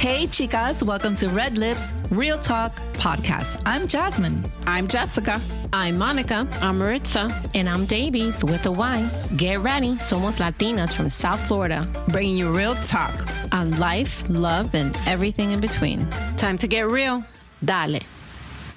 Hey, chicas, welcome to Red Lips Real Talk Podcast. I'm Jasmine. I'm Jessica. I'm Monica. I'm Maritza. And I'm Deibys with a Y. Get ready. Somos Latinas from South Florida. Bringing you real talk on life, love, and everything in between. Time to get real. Dale.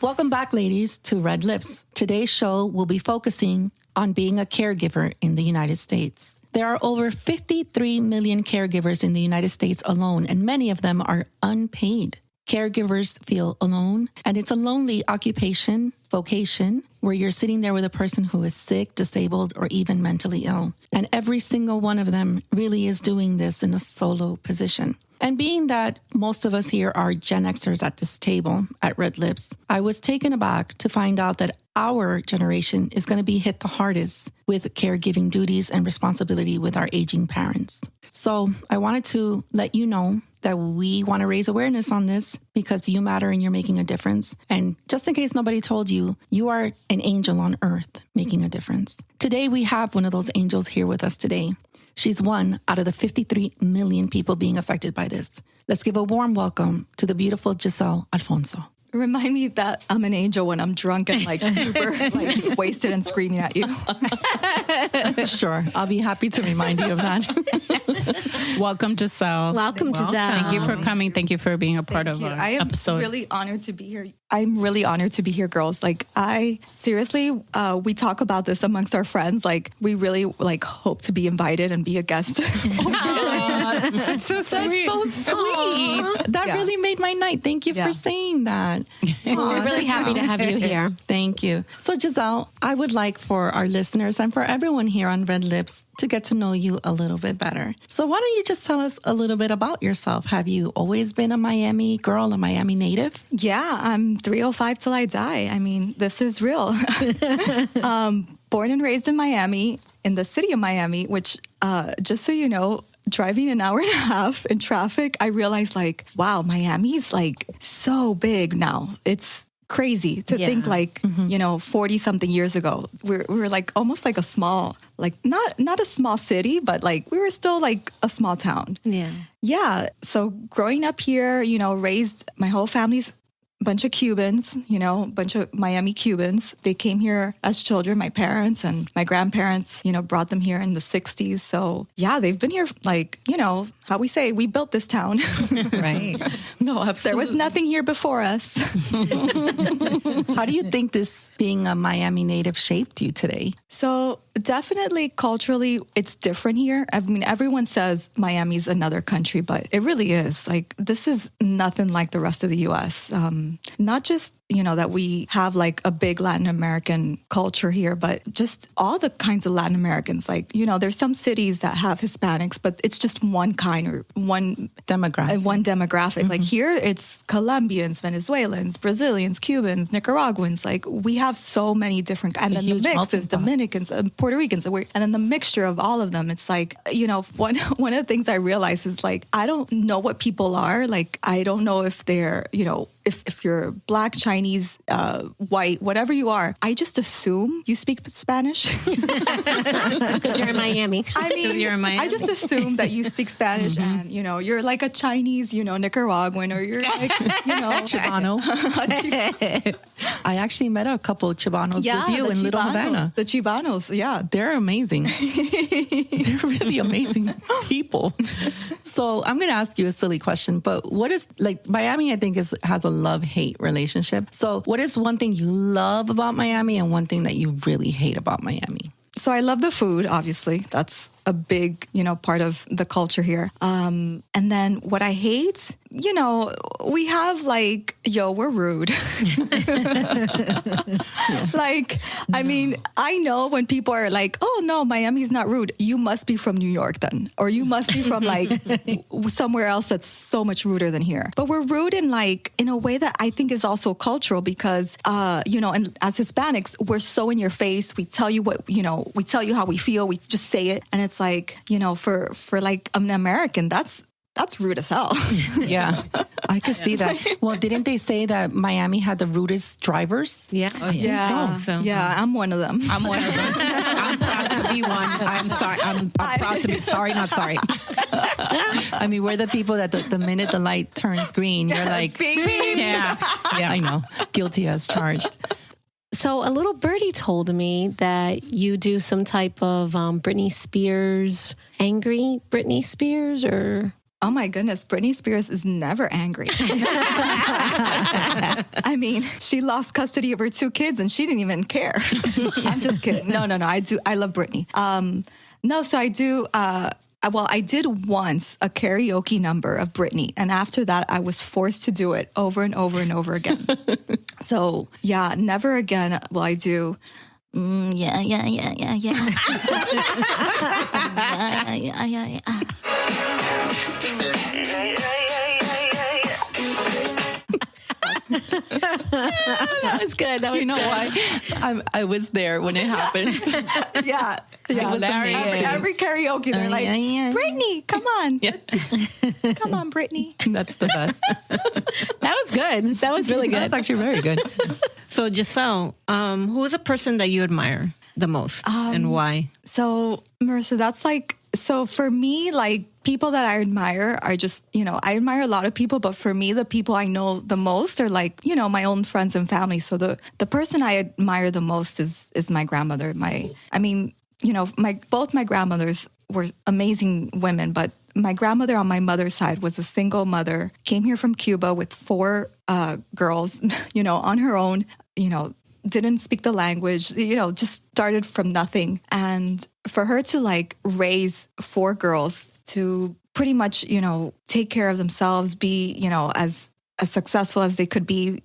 Welcome back, ladies, to Red Lips. Today's show will be focusing on being a caregiver in the United States. There are over 53 million caregivers in the United States alone, and many of them are unpaid. Caregivers feel alone, and it's a lonely occupation, vocation, where you're sitting there with a person who is sick, disabled, or even mentally ill. And every single one of them really is doing this in a solo position. And being that most of us here are Gen Xers at this table at Red Lips, I was taken aback to find out that our generation is going to be hit the hardest with caregiving duties and responsibility with our aging parents. So I wanted to let you know that we want to raise awareness on this because you matter and you're making a difference. And just in case nobody told you, you are an angel on earth making a difference. Today, we have one of those angels here with us today. She's one out of the 53 million people being affected by this. Let's give a warm welcome to the beautiful Giselle Alfonso. Remind me that I'm an angel when I'm drunk and super wasted and screaming at you. Sure. I'll be happy to remind you of that. Welcome, Giselle. Welcome, Giselle. Thank you for coming. Thank you for being a part of our episode. I am really honored to be here. I'm really honored to be here, girls. We talk about this amongst our friends. We really hope to be invited and be a guest. That's so sweet. That's so sweet. That really made my night. Thank you for saying that. We're really happy to have you here. Thank you. So, Giselle, I would like for our listeners and for everyone here on Red Lips to get to know you a little bit better. So why don't you just tell us a little bit about yourself? Have you always been a Miami girl, a Miami native? Yeah, I'm 305 till I die. I mean, this is real. Born and raised in Miami, in the city of Miami, which, just so you know, driving an hour and a half in traffic, I realized wow, Miami's so big now. It's crazy to think 40 something years ago, we were almost like a small, not a small city, but we were still a small town. Yeah. So growing up here, raised my whole family's bunch of Cubans, bunch of Miami Cubans. They came here as children. My parents and my grandparents, brought them here in the 60s. So yeah, they've been here how we say, we built this town. Right. No, absolutely. There was nothing here before us. How do you think this being a Miami native shaped you today? So definitely culturally, it's different here. I mean, everyone says Miami's another country, but it really is. This is nothing like the rest of the U.S. Not just that we have a big Latin American culture here, but just all the kinds of Latin Americans. There's some cities that have Hispanics, but it's just one kind or one demographic. Mm-hmm. Here, it's Colombians, Venezuelans, Brazilians, Cubans, Nicaraguans. We have so many different, and then the mix is Dominicans and Puerto Ricans, and then the mixture of all of them. It's one of the things I realize is I don't know what people are. I don't know if they're if you're Black, Chinese, white, whatever you are, I just assume you speak Spanish. Because you're in Miami. You're in Miami. I just assume that you speak Spanish and, you're a Chinese, Nicaraguan, or you're Chibano. I actually met a couple of Chibanos with you in Little Havana. The Chibanos, yeah. They're amazing. They're really amazing people. So I'm going to ask you a silly question, but what is, Miami, I think, has a love-hate relationship. So what is one thing you love about Miami and one thing that you really hate about Miami? So I love the food, obviously. That's a big, part of the culture here. And then what I hate, we have we're rude. I know when people are oh no, Miami's not rude. You must be from New York then. Or you must be from somewhere else that's so much ruder than here. But we're rude in a way that I think is also cultural because, and as Hispanics, we're so in your face. We tell you we tell you how we feel. We just say it. And it's for an American, that's rude as hell. Yeah, I could see that. Well, didn't they say that Miami had the rudest drivers? Yeah. Oh, yeah. So. Yeah, I'm one of them. I'm one of them. I'm proud to be one. I'm sorry. I'm proud to be sorry, not sorry. I mean, we're the people that the minute the light turns green, you're like, Yeah. I know, guilty as charged. So a little birdie told me that you do some type of Britney Spears, angry Britney Spears, or... Oh my goodness, Britney Spears is never angry. I mean, she lost custody of her 2 kids and she didn't even care. I'm just kidding. No. I love Britney. So I do. I did once a karaoke number of Britney, and after that, I was forced to do it over and over and over again. So yeah, never again will I do. Yeah. That was good. That was You know why? I was there when it happened. Yeah. Every karaoke, they're like, Brittany, come on. Come on, Brittany. That's the best. That was good. That was really good. That's actually very good. So Giselle, who is a person that you admire the most and why? So Marissa, that's like, so for me, like people that I admire are just, I admire a lot of people, but for me, the people I know the most are like, my own friends and family. So the person I admire the most is my grandmother. Both my grandmothers were amazing women, but my grandmother on my mother's side was a single mother, came here from Cuba with 4 girls, on her own, didn't speak the language, just started from nothing. And for her to like raise 4 girls to pretty much, take care of themselves, be, as successful as they could be,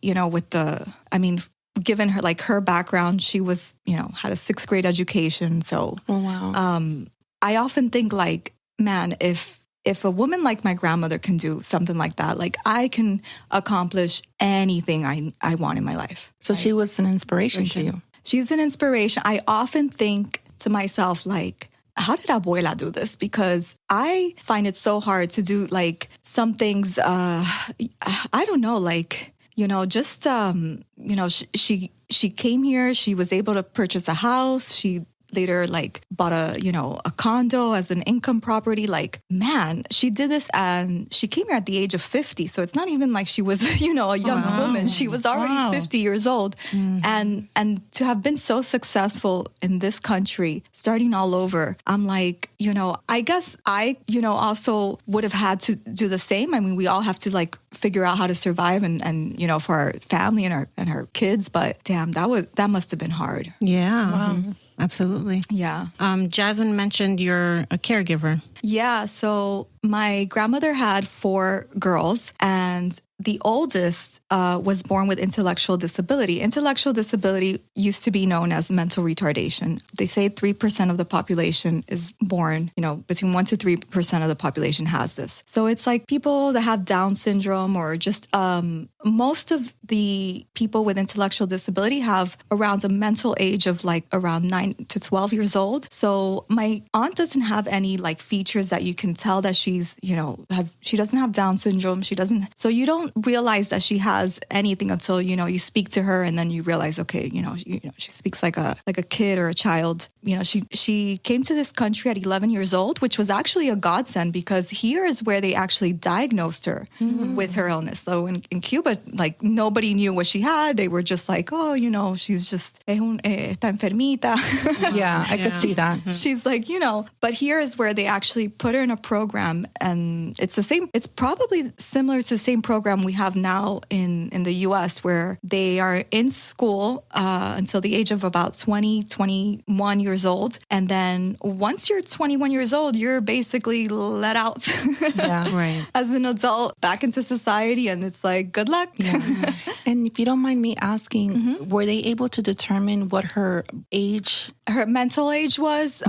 given her like her background, she was, had a 6th grade education. So I often think like, man, if a woman like my grandmother can do something like that, like I can accomplish anything I want in my life. So she was an inspiration to you. She's an inspiration. I often think to myself, like, how did Abuela do this? Because I find it so hard to do like some things, I don't know, like, she came here, she was able to purchase a house. She later like bought a condo as an income property. Like, man, she did this and she came here at the age of 50. So it's not even like she was, a young woman. She was already 50 years old. Mm-hmm. And to have been so successful in this country, starting all over, I'm like, I guess I, also would have had to do the same. I mean, we all have to like figure out how to survive and for our family and our kids. But damn, that must have been hard. Yeah. Wow. Absolutely. Yeah. Jasmine mentioned you're a caregiver. Yeah. So my grandmother had 4 girls, and the oldest was born with intellectual disability. Intellectual disability used to be known as mental retardation. They say 3% of the population is born, between 1% to 3% of the population has this. So it's like people that have Down syndrome or just most of the people with intellectual disability have around a mental age of like around 9 to 12 years old. So my aunt doesn't have any like features that you can tell that she's, she doesn't have Down syndrome. So you don't realize that she has anything until, you speak to her and then you realize, okay, she speaks like a kid or a child. She came to this country at 11 years old, which was actually a godsend because here is where they actually diagnosed her with her illness. So in Cuba, like nobody knew what she had. They were just like, oh, she's just está enfermita. Yeah, I could see that. Mm-hmm. She's like, but here is where they actually put her in a program, and it's the same. It's probably similar to the same program we have now in the U.S. where they are in school until the age of about 21 years old. And then once you're 21 years old, you're basically let out as an adult back into society. And it's like, good luck. Yeah. And if you don't mind me asking, were they able to determine what her mental age was?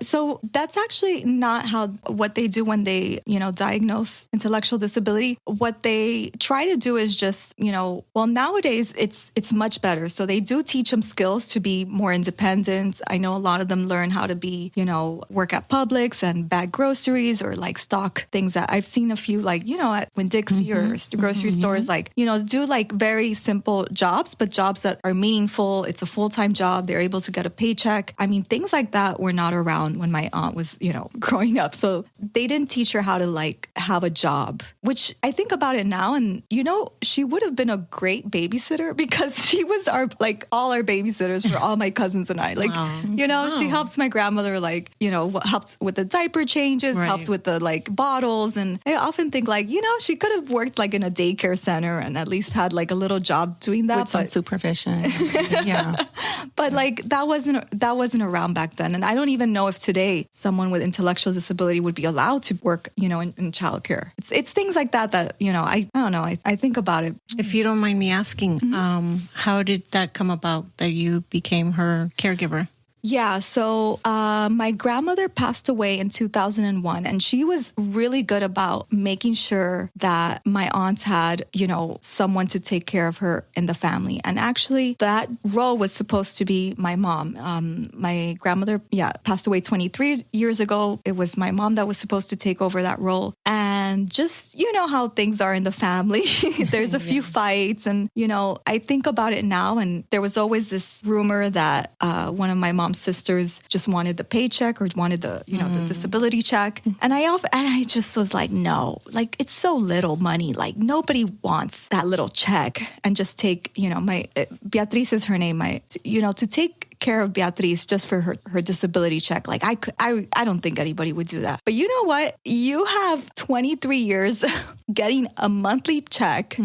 So that's actually not what they do when they, diagnose intellectual disability. What they try to do is just, nowadays it's much better. So they do teach them skills to be more independent. I know a lot of them learn how to be, work at Publix and bag groceries or like stock things that I've seen a few like, at Winn-Dixie or grocery stores, like, do like very simple jobs, but jobs that are meaningful. It's a full-time job. They're able to get a paycheck. I mean, things like that were not around when my aunt was, growing up. So they didn't teach teach her how to like have a job, which I think about it now. And, you know, she would have been a great babysitter because she was all our babysitters for all my cousins and I. Like, you know, she helps my grandmother, like, you know, helped with the diaper changes, helped with the like bottles. And I often think like, you know, she could have worked like in a daycare center and at least had like a little job doing that. With some supervision. Yeah. But like that wasn't around back then. And I don't even know if today someone with intellectual disability would be allowed to work, you know, in childcare. It's things like that, you know, I don't know. I think about it. If you don't mind me asking, how did that come about that you became her caregiver? Yeah, so my grandmother passed away in 2001, and she was really good about making sure that my aunts had, you know, someone to take care of her in the family. And actually, that role was supposed to be my mom. My grandmother, passed away 23 years ago. It was my mom that was supposed to take over that role. And just, you know how things are in the family. There's a few fights, and, you know, I think about it now, and there was always this rumor that one of my mom's sisters just wanted the paycheck or wanted the, you know, the disability check. And I just was like, no, like it's so little money. Like nobody wants that little check and just take, you know, Beatriz is her name, to take care of Beatriz just for her disability check. Like I don't think anybody would do that. But you know what? You have 23 years getting a monthly check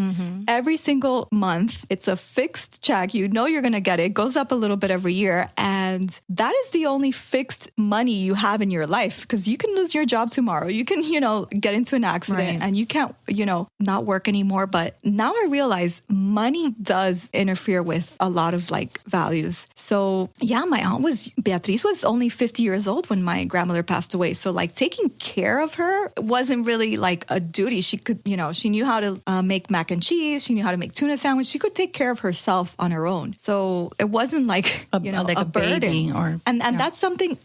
every single month. It's a fixed check. You know you're going to get it. It goes up a little bit every year. And that is the only fixed money you have in your life, because you can lose your job tomorrow. You can, you know, get into an accident and you can't, you know, not work anymore. But now I realize money does interfere with a lot of like values. So yeah, Beatriz was only 50 years old when my grandmother passed away. So like taking care of her wasn't really like a duty. She could, you know, she knew how to make mac and cheese. She knew how to make tuna sandwich. She could take care of herself on her own. So it wasn't like, you know, like a burden. And that's something,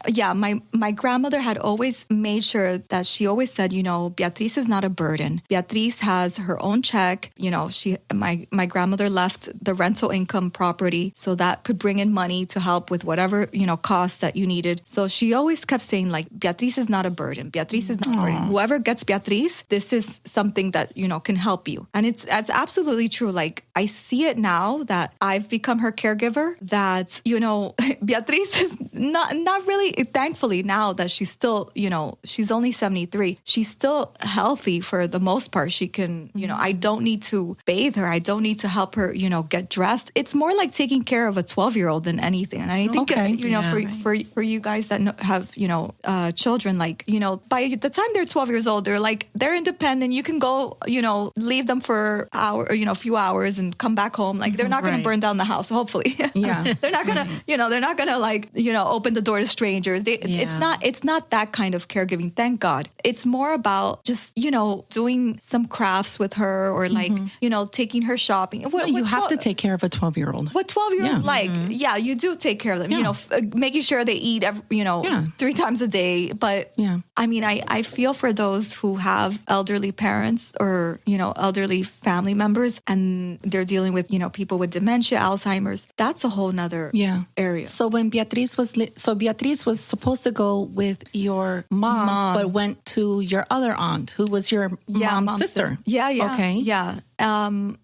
my grandmother had always made sure that she always said, you know, Beatriz is not a burden. Beatriz has her own check. You know, my grandmother left the rental income property so that could bring in money to help with whatever, you know, costs that you needed. So she always kept saying like, Beatriz is not a burden. Beatriz is not a burden. Whoever gets Beatriz, this is something that, you know, can help you. And it's absolutely true. Like I see it now that I've become her caregiver, that, you know, Beatriz is not really, thankfully now that she's still, you know, she's only 73. She's still healthy for the most part. She can, you know, I don't need to bathe her. I don't need to help her, you know, get dressed. It's more like taking care of a 12-year-old than anything. And I think, you know, for you guys that have, you know, children, like, you know, by the time they're 12 years old, they're independent. You can go, you know, leave them for a few hours and come back home. Like they're not going to burn down the house, hopefully. Yeah. They're not going to, you know, like, you know, open the door to strangers. It's not that kind of caregiving. Thank God. It's more about just, you know, doing some crafts with her or like, you know, taking her shopping. You have to take care of a 12-year-old. What 12-year-olds like? Yeah, you do take care of them. You know, making sure they eat, 3 times a day. But I mean, I feel for those who have elderly parents or, you know, elderly family members and they're dealing with, you know, people with dementia, Alzheimer's. That's a whole nother area. So when Beatriz was supposed to go with your mom, but went to your other aunt, who was your mom's sister. Yeah. Okay. Yeah. And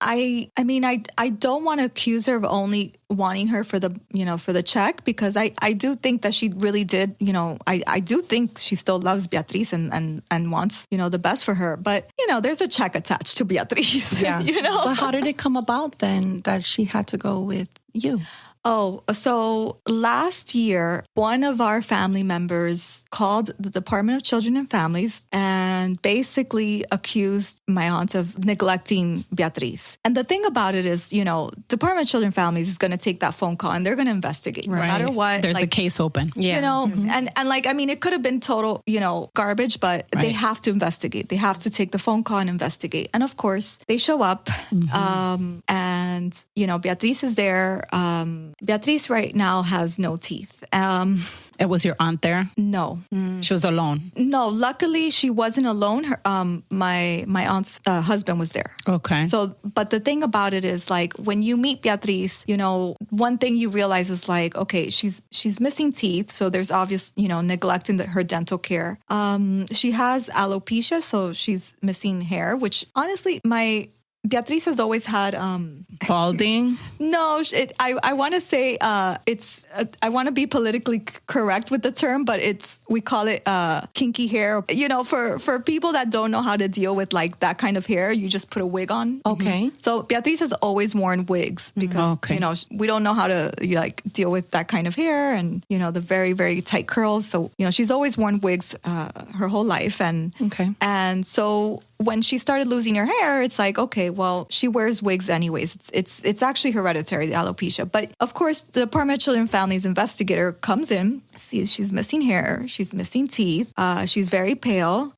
I mean, I don't want to accuse her of only wanting her for the check, because I do think that she really did, you know, I do think she still loves Beatriz and wants, you know, the best for her. But, you know, there's a check attached to Beatriz. Yeah. You know? But how did it come about then that she had to go with you? Oh, so last year, one of our family members called the Department of Children and Families and basically accused my aunt of neglecting Beatriz. And the thing about it is, you know, Department of Children and Families is going to take that phone call and they're going to investigate no matter what. There's a case open. Yeah. You know, and like, I mean, it could have been total, you know, garbage, but they have to investigate. They have to take the phone call and investigate. And of course, they show up and, you know, Beatriz is there. Beatriz right now has no teeth. It was your aunt there? No. She was alone? No, luckily she wasn't alone. Her, my aunt's husband was there. Okay. So, but the thing about it is like when you meet Beatriz, you know, one thing you realize is like, okay, she's missing teeth. So there's obvious, you know, neglect in her dental care. She has alopecia, so she's missing hair, which honestly, Beatriz has always had balding. No, I want to say it's I want to be politically correct with the term, but we call it kinky hair. You know, for people that don't know how to deal with like that kind of hair, you just put a wig on. Okay. So Beatriz has always worn wigs because you know we don't know how to like deal with that kind of hair and you know the very very tight curls. So you know she's always worn wigs her whole life and so when she started losing her hair, it's like, okay, well, she wears wigs anyways. It's actually hereditary, the alopecia. But of course, the Department of Children and Families investigator comes in, sees she's missing hair, she's missing teeth, she's very pale.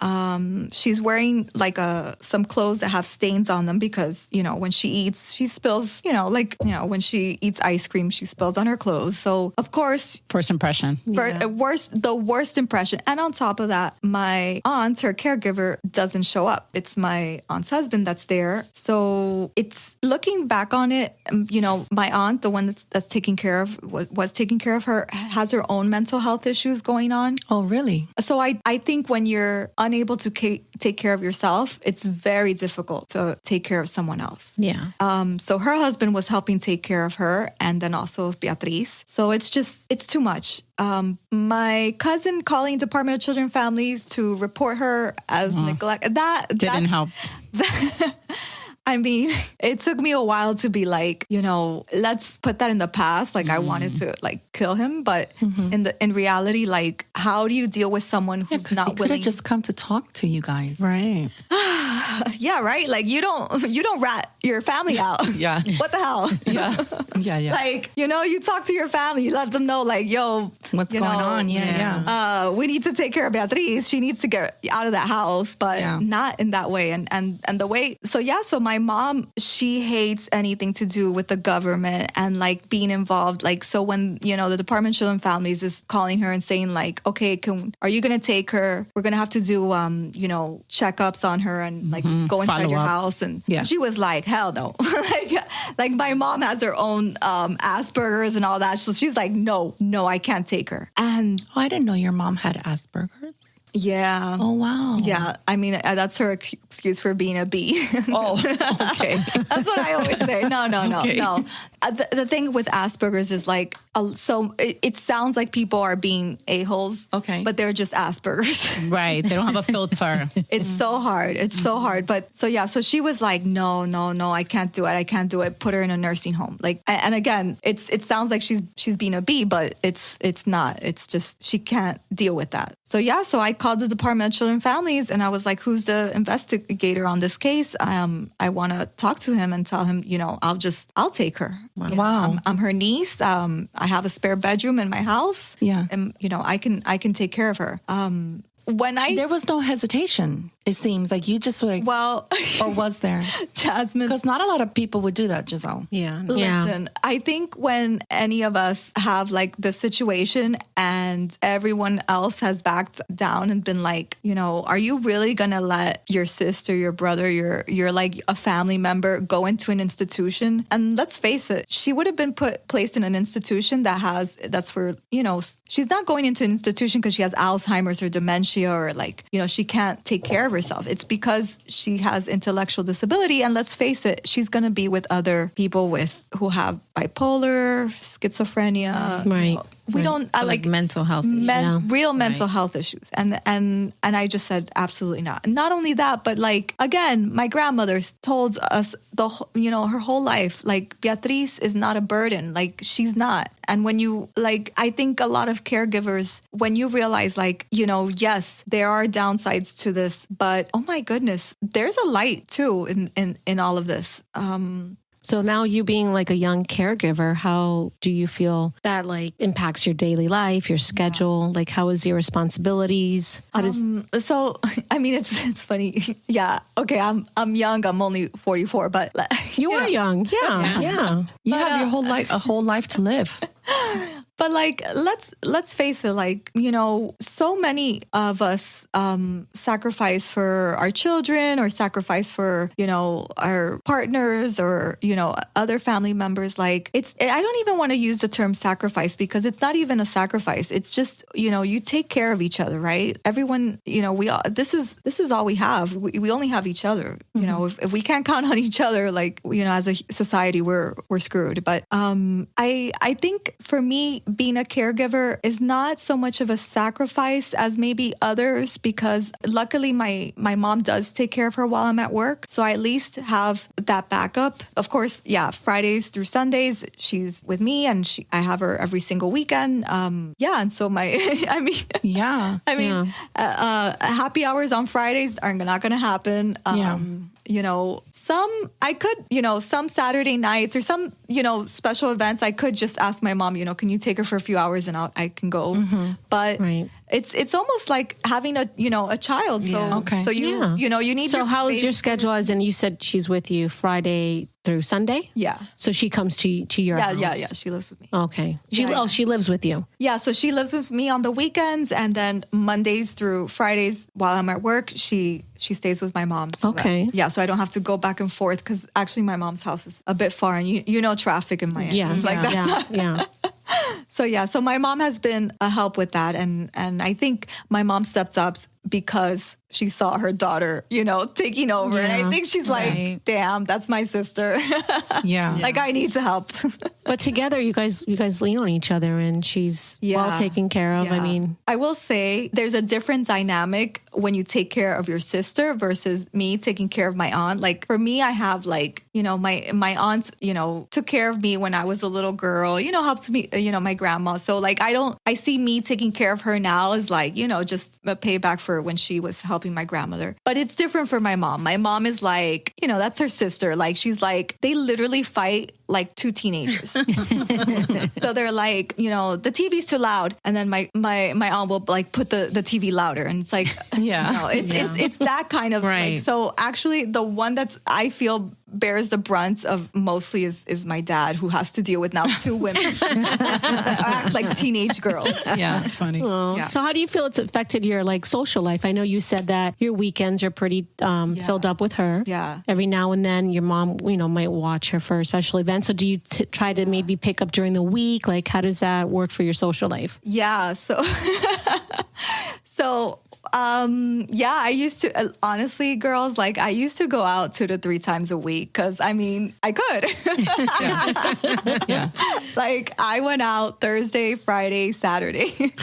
She's wearing like some clothes that have stains on them because, you know, when she eats, she spills, you know, like, you know, when she eats ice cream, she spills on her clothes. So, of course, first impression. The worst impression. And on top of that, my aunt, her caregiver, doesn't show up. It's my aunt's husband that's there. So it's looking back on it, you know, my aunt, the one that's taking care of, was taking care of her, has her own mental health issues going on. Oh, really? So I think when you're unable to take care of yourself, it's very difficult to take care of someone else. Yeah. So her husband was helping take care of her and then also of Beatriz. So it's too much. My cousin calling Department of Children and Families to report her as neglect, that didn't help. I mean, it took me a while to be like, you know, let's put that in the past. Like I wanted to like kill him, but in reality, like how do you deal with someone who's not willing? Could have just come to talk to you guys, right? Yeah, right. Like you don't rat your family out. Yeah. What the hell? Yeah. Like, you know, you talk to your family, you let them know like, yo, what's going on? Yeah. We need to take care of Beatriz. She needs to get out of that house, but not in that way. And the way, so my mom, she hates anything to do with the government and like being involved. Like, so when, you know, the Department of Children and Families is calling her and saying like, okay, are you going to take her? We're going to have to do, you know, checkups on her and like go inside your house. And she was like, hell no. like my mom has her own Asperger's and all that. So she's like, no, I can't take her. And I didn't know your mom had Asperger's. Yeah. Oh, wow. Yeah. I mean, that's her excuse for being a bee. Oh, okay. That's what I always say. No. Okay. No. The thing with Asperger's is like, so it sounds like people are being a-holes. Okay. But they're just Asperger's. Right. They don't have a filter. It's so hard. It's so hard. But so she was like, no, I can't do it. Put her in a nursing home. Like, and again, it sounds like she's being a bee, but it's not. It's just, she can't deal with that. So I called the Department of Children and Families and I was like, who's the investigator on this case? I want to talk to him and tell him, you know, I'll take her. Wow. I'm her niece. I have a spare bedroom in my house. Yeah. And, you know, I can take care of her. There was no hesitation. It seems like you just like, well, or was there? Jasmine. Because not a lot of people would do that, Giselle. Yeah. Listen, I think when any of us have like the situation and everyone else has backed down and been like, you know, are you really going to let your sister, your brother, your like a family member go into an institution? And let's face it, she would have been placed in an institution that's for, you know, she's not going into an institution because she has Alzheimer's or dementia or like, you know, she can't take care of herself. It's because she has intellectual disability. And let's face it, she's going to be with other people who have bipolar, schizophrenia. Right. You know, we don't so like mental health issues. Real mental health issues. And I just said, absolutely not. Not only that, but like, again, my grandmother told us her whole life, like Beatriz is not a burden. Like she's not. And when you like, I think a lot of caregivers, when you realize like, you know, yes, there are downsides to this, but oh my goodness, there's a light too in all of this. So now you being like a young caregiver, how do you feel that like impacts your daily life, your schedule? Like how is your responsibilities? So, I mean, it's funny. Yeah. Okay. I'm young. I'm only 44, but you are young. Yeah. Yeah. You have your whole life, a whole life to live. But like, let's face it, like, so many of us sacrifice for our children or sacrifice for, our partners or, other family members. Like I don't even want to use the term sacrifice because it's not even a sacrifice. It's just, you take care of each other, right? Everyone, this is all we have. We only have each other. If we can't count on each other, like, as a society, we're screwed. But I think for me, being a caregiver is not so much of a sacrifice as maybe others, because luckily my mom does take care of her while I'm at work. So I at least have that backup. Of course, Fridays through Sundays, she's with me and I have her every single weekend. And so happy hours on Fridays are not going to happen. Some Saturday nights or some, special events, I could just ask my mom, can you take her for a few hours and I can go. Mm-hmm. But it's almost like having a child. So, so you need. So how is your schedule? As in, you said she's with you Friday through Sunday? Yeah. So she comes to your house? Yeah. She lives with me. Okay. She lives with you. Yeah. So she lives with me on the weekends, and then Mondays through Fridays while I'm at work, she stays with my mom. So okay. So I don't have to go back and forth, because actually my mom's house is a bit far, and traffic in Miami. Yes. Yeah. So my mom has been a help with that, and I think my mom stepped up because she saw her daughter, taking over. Yeah. And I think she's like, damn, that's my sister. Like, I need to help. But together, you guys lean on each other, and she's well taken care of. Yeah. I mean, I will say there's a different dynamic when you take care of your sister versus me taking care of my aunt. Like, for me, I have like, my aunt, took care of me when I was a little girl, helped me, my grandma. So like, I see me taking care of her now as like, just a payback for when she was helping my grandmother. But it's different for my mom. My mom is like, that's her sister. Like, she's like, they literally fight like two teenagers. So they're like, the TV's too loud. And then my aunt will like put the TV louder. And it's like, it's that kind of like, so actually the one that's, I feel, bears the brunt of mostly is my dad, who has to deal with now two women that act like teenage girls. Yeah, that's funny. Yeah. So how do you feel it's affected your like social life? I know you said that your weekends are pretty filled up with her. Yeah. Every now and then your mom, might watch her for special events. So do you try to maybe pick up during the week? Like, how does that work for your social life? Yeah. I used to, honestly, girls, like, I used to go out 2 to 3 times a week, because I could. Like, I went out Thursday, Friday, Saturday.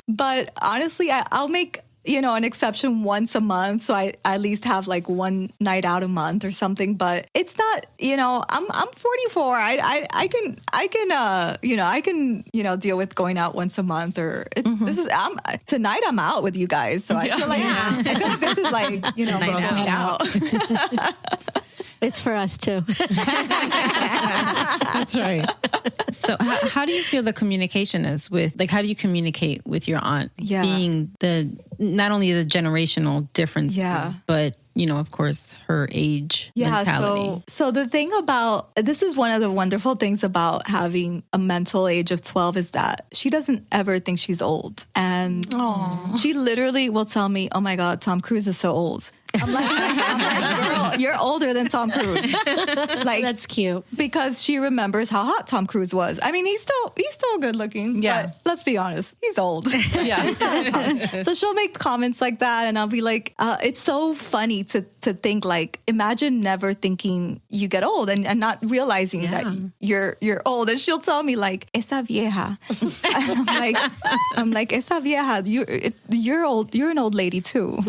But honestly, I'll make, an exception once a month. So I at least have like one night out a month or something, but it's not, I'm 44. I can deal with going out once a month, or tonight I'm out with you guys. So I feel like this is like, night out. It's for us too. That's right. So how do you feel the communication is with, like, how do you communicate with your aunt? Yeah. Being not only the generational differences, but, of course, her age mentality. So the thing about, this is one of the wonderful things about having a mental age of 12 is that she doesn't ever think she's old. And she literally will tell me, oh my God, Tom Cruise is so old. I'm like, girl, you're older than Tom Cruise. Like, that's cute. Because she remembers how hot Tom Cruise was. I mean, he's still good looking. Yeah. But let's be honest, he's old. Yeah. So she'll make comments like that, and I'll be like, it's so funny to think, like, imagine never thinking you get old and not realizing that you're old. And she'll tell me like, esa vieja. I'm like, esa vieja, you're old. You're an old lady too.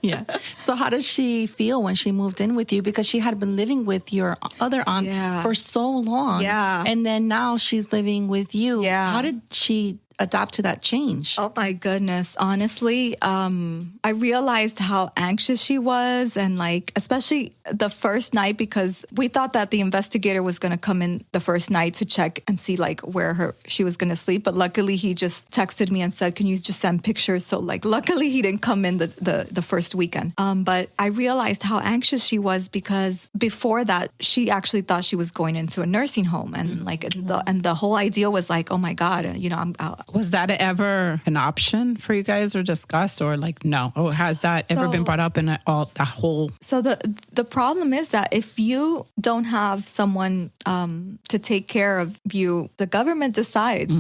Yeah. So how does she feel when she moved in with you? Because she had been living with your other aunt for so long. Yeah. And then now she's living with you. Yeah. How did she adapt to that change? Oh my goodness. Honestly, I realized how anxious she was, and like, especially the first night, because we thought that the investigator was going to come in the first night to check and see like where she was going to sleep. But luckily he just texted me and said, can you just send pictures? So like, luckily he didn't come in the first weekend. But I realized how anxious she was, because before that, she actually thought she was going into a nursing home. And like, the whole idea was like, oh my God, you know, was that ever an option for you guys or discussed, or like, no? Or has that ever been brought up in the whole? So the problem is that if you don't have someone to take care of you, the government decides.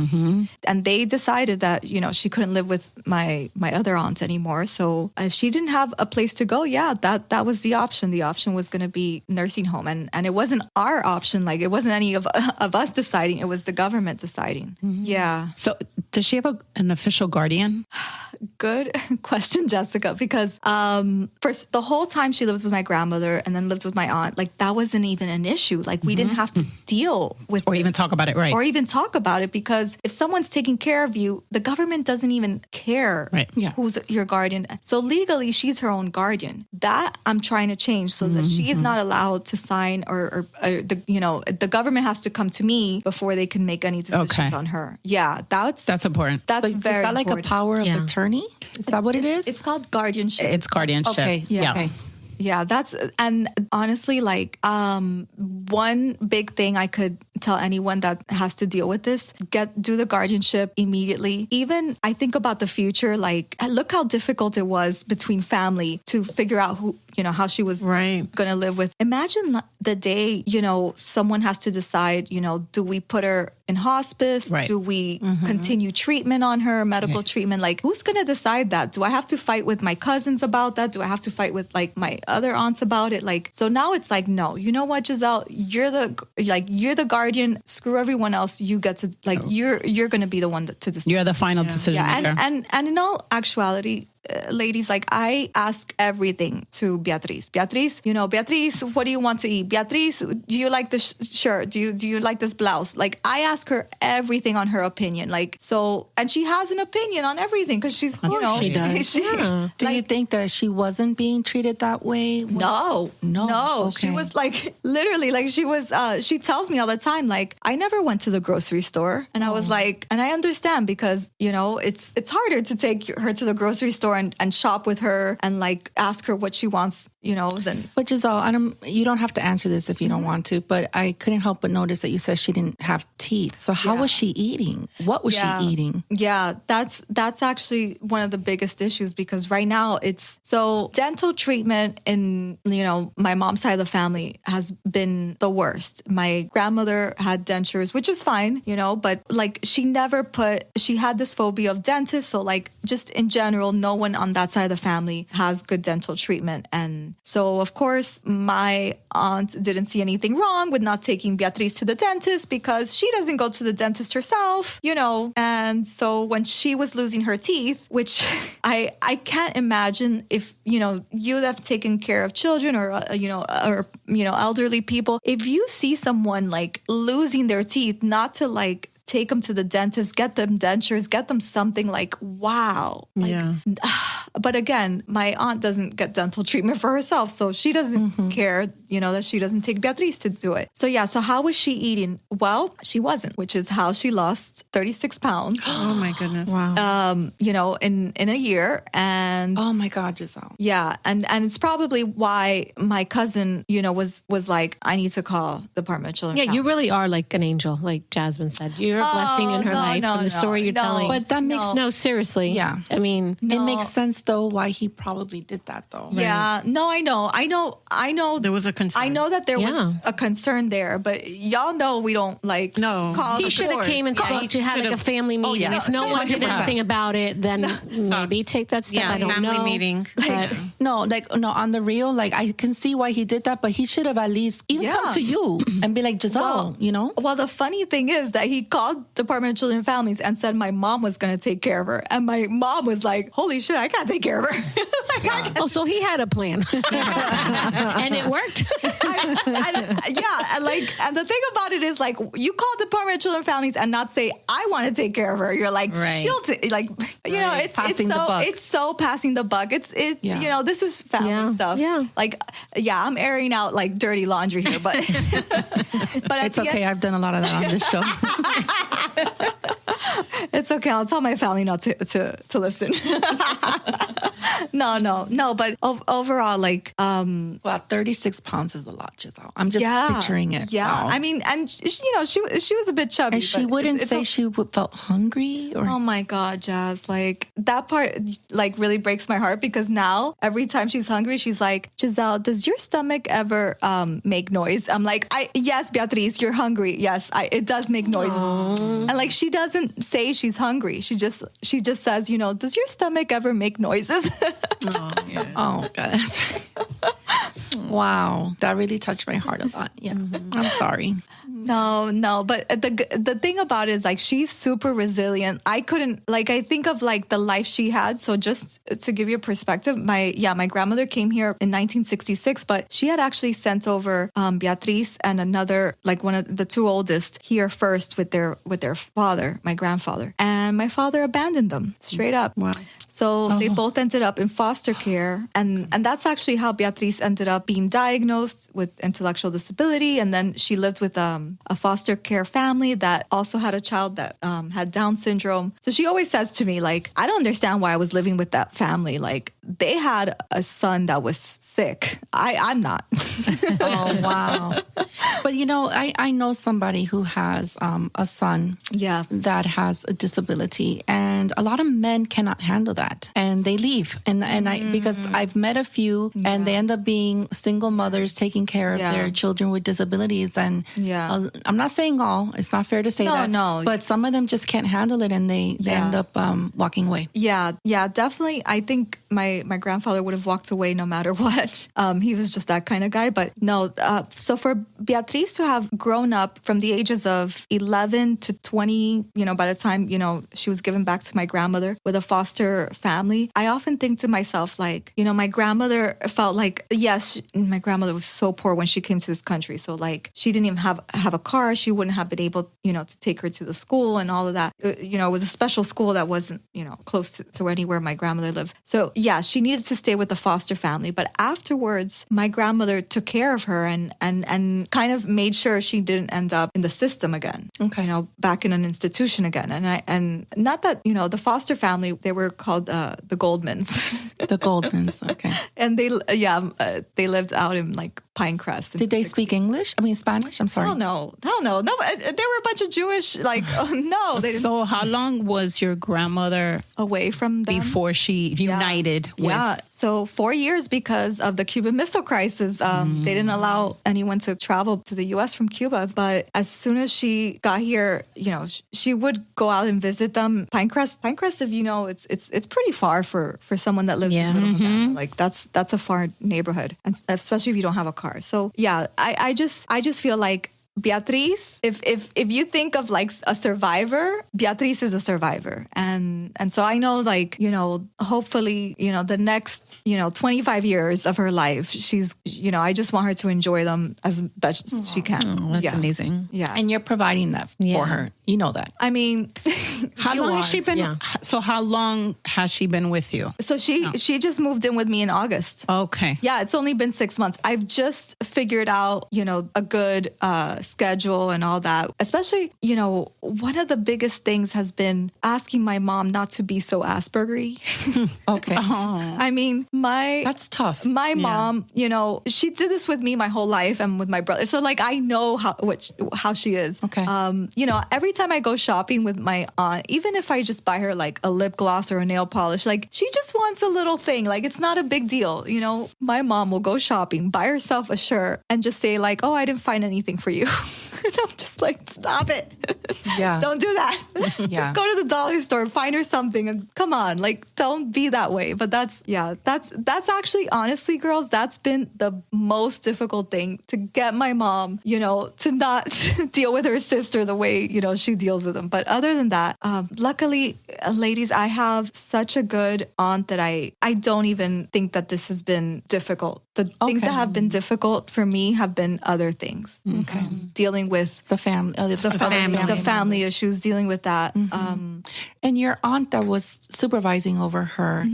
And they decided that, you know, she couldn't live with my other aunt anymore. So if she didn't have a place to go, that was the option. The option was going to be nursing home. And it wasn't our option. Like, it wasn't any of us deciding. It was the government deciding. Yeah. So does she have an official guardian? Good question, Jessica, because first, the whole time she lives with my grandmother and then lives with my aunt, like, that wasn't even an issue. Like, we didn't have to deal with or even talk about it, right? Or even talk about it, because if someone's taking care of you, the government doesn't even care who's your guardian. So legally, she's her own guardian. That I'm trying to change, so that she is not allowed to sign, or the government has to come to me before they can make any decisions on her. Yeah, that's important. That's so very is that like important. a power of attorney? Is that what it is? It's called guardianship. It's guardianship. Okay. Yeah. Okay. Yeah, and honestly, like, one big thing I could tell anyone that has to deal with this, do the guardianship immediately. Even I think about the future, like, look how difficult it was between family to figure out how she was going to live with. Imagine the day, someone has to decide, do we put her in hospice? Right. Do we continue treatment on her, medical treatment? Like, who's going to decide that? Do I have to fight with my cousins about that? Do I have to fight with like my other aunts about it? Like, so now it's like, no, you know what, Giselle, you're the guardian. Screw everyone else. You get to you're going to be the one to decide. You're the final decision maker. And in all actuality, ladies, like, I ask everything to Beatriz. Beatriz, what do you want to eat? Beatriz, do you like this shirt? Do you like this blouse? Like, I ask her everything on her opinion. Like, so, and she has an opinion on everything, because she's, she does. Do you think that she wasn't being treated that way? No. Okay. She was like, literally, like, she was, she tells me all the time, like, I never went to the grocery store. And I was like, and I understand, because, it's harder to take her to the grocery store and shop with her and like ask her what she wants, then. But Giselle, you don't have to answer this if you don't want to, but I couldn't help but notice that you said she didn't have teeth. So how was she eating? What was she eating? Yeah, that's actually one of the biggest issues, because right now so dental treatment in, my mom's side of the family has been the worst. My grandmother had dentures, which is fine, but like, she had this phobia of dentists. So like, just in general, no one on that side of the family has good dental treatment. And so, of course, my aunt didn't see anything wrong with not taking Beatriz to the dentist, because she doesn't go to the dentist herself, And so when she was losing her teeth, which I can't imagine if, you have taken care of children or elderly people, if you see someone like losing their teeth, not to like take them to the dentist, get them dentures, get them something, like, wow. Like, but again, my aunt doesn't get dental treatment for herself, so she doesn't care, that she doesn't take Beatriz to do it. So yeah, so how was she eating? Well, she wasn't, which is how she lost 36 pounds. Oh my goodness. Wow. In a year. And oh my God, Giselle. Yeah. And it's probably why my cousin, was like, I need to call the Department of Children. Yeah, you really are like an angel, like Jasmine said. You're a blessing in her life and the story you're telling. But that makes no, seriously. Yeah. I mean, it makes sense though why he probably did that though. Yeah. No, I know. There was a concern. I know that there was a concern there, but y'all know we don't like call he the should have doors. came and spoke to have like a family meeting. If no one did 100%. anything about it, then maybe take that step. I don't family know. meeting. But No, on the real, like, I can see why he did that, but he should have at least even come to you and be like, Giselle, Well, the funny thing is that he called Department of Children and Families and said my mom was going to take care of her. And my mom was like, holy shit, I can't take care of her. Oh, so he had a plan. And it worked. And the thing about it is, like, you call Department of Children and Families and not say, I want to take care of her. You're like, she'll it's so passing the buck. This is family stuff. Yeah. Like, I'm airing out like dirty laundry here, but it's okay. I've done a lot of that on this show. It's okay. I'll tell my family not to listen. No. But overall, like, 36 pounds is a lot, Giselle. I'm just picturing it. Yeah. Wow. I mean, and she was a bit chubby. And she wouldn't say she felt hungry or. Oh my God, Jazz. Like, that part like really breaks my heart, because now every time she's hungry, she's like, Giselle, does your stomach ever make noise? I'm like, yes, Beatriz, you're hungry. Yes, it does make noises. And like, she doesn't say she's hungry. She just says, does your stomach ever make noises? Oh, God, that's right. Wow, that really touched my heart a lot. Yeah, I'm sorry. No, but the thing about it is, like, she's super resilient. I think of like the life she had. So just to give you a perspective, my grandmother came here in 1966, but she had actually sent over Beatriz and another, like, one of the two oldest here first with their father, my grandfather, and my father abandoned them straight up. Wow. So they both ended up in foster care, and that's actually how Beatriz ended up being diagnosed with intellectual disability, and then she lived with a foster care family that also had a child that had Down syndrome. So she always says to me, like, I don't understand why I was living with that family. Like, they had a son that was sick. I'm not. Oh, wow. But, I know somebody who has a son that has a disability, and a lot of men cannot handle that, and they leave. Because I've met a few, and they end up being single mothers taking care of their children with disabilities. And I'm not saying all, it's not fair to say that. No. But some of them just can't handle it, and they end up walking away. Yeah, definitely. I think my grandfather would have walked away no matter what. He was just that kind of guy. But no, so for Beatriz to have grown up from the ages of 11 to 20, by the time, she was given back to my grandmother with a foster family, I often think to myself, like, my grandmother felt like, yes, my grandmother was so poor when she came to this country. So, like, she didn't even have a car. She wouldn't have been able, to take her to the school and all of that. It was a special school that wasn't, close to anywhere my grandmother lived. So, yeah, she needed to stay with the foster family. But afterwards, my grandmother took care of her and kind of made sure she didn't end up in the system again. Okay. Back in an institution again. And not that, the foster family, they were called the Goldmans. The Goldmans, okay. And they lived out in, like, Pinecrest. Did they speak English? I mean, Spanish? I'm sorry. Hell no. No, there were a bunch of Jewish, like, no. They didn't. So how long was your grandmother away from them? Before she united with? Yeah, so 4 years because of the Cuban Missile Crisis. They didn't allow anyone to travel to the U.S. from Cuba. But as soon as she got here, she would go out and visit them. Pinecrest, if it's pretty far for someone that lives in Little Havana. Like, that's a far neighborhood, and especially if you don't have a car. So yeah, I just feel like Beatriz, if you think of like a survivor, Beatriz is a survivor. And so I know, like, hopefully, the next, 25 years of her life, she's, I just want her to enjoy them as best as she can. Oh, that's amazing. Yeah. And you're providing that for her. You know that. I mean, how long has she been? Yeah. So how long has she been with you? So she just moved in with me in August. Okay. Yeah, it's only been 6 months. I've just figured out, a good schedule and all that. Especially, one of the biggest things has been asking my mom not to be so Asperger-y. Okay. I mean, that's tough. My mom, she did this with me my whole life and with my brother. So, like, I know how she is. Okay. Every time I go shopping with my aunt, even if I just buy her like a lip gloss or a nail polish, like, she just wants a little thing. Like, it's not a big deal. My mom will go shopping, buy herself a shirt and just say, like, oh, I didn't find anything for you. And I'm just like, stop it. Yeah. Don't do that. Yeah. Just go to the dollar store, find her something, and come on, like, don't be that way. But that's actually, honestly, girls, that's been the most difficult thing, to get my mom, to not deal with her sister the way, she deals with them. But other than that, luckily, ladies, I have such a good aunt that I don't even think that this has been difficult. The things that have been difficult for me have been other things. Okay. Dealing with The family, the family issues, dealing with that. And your aunt that was supervising over her,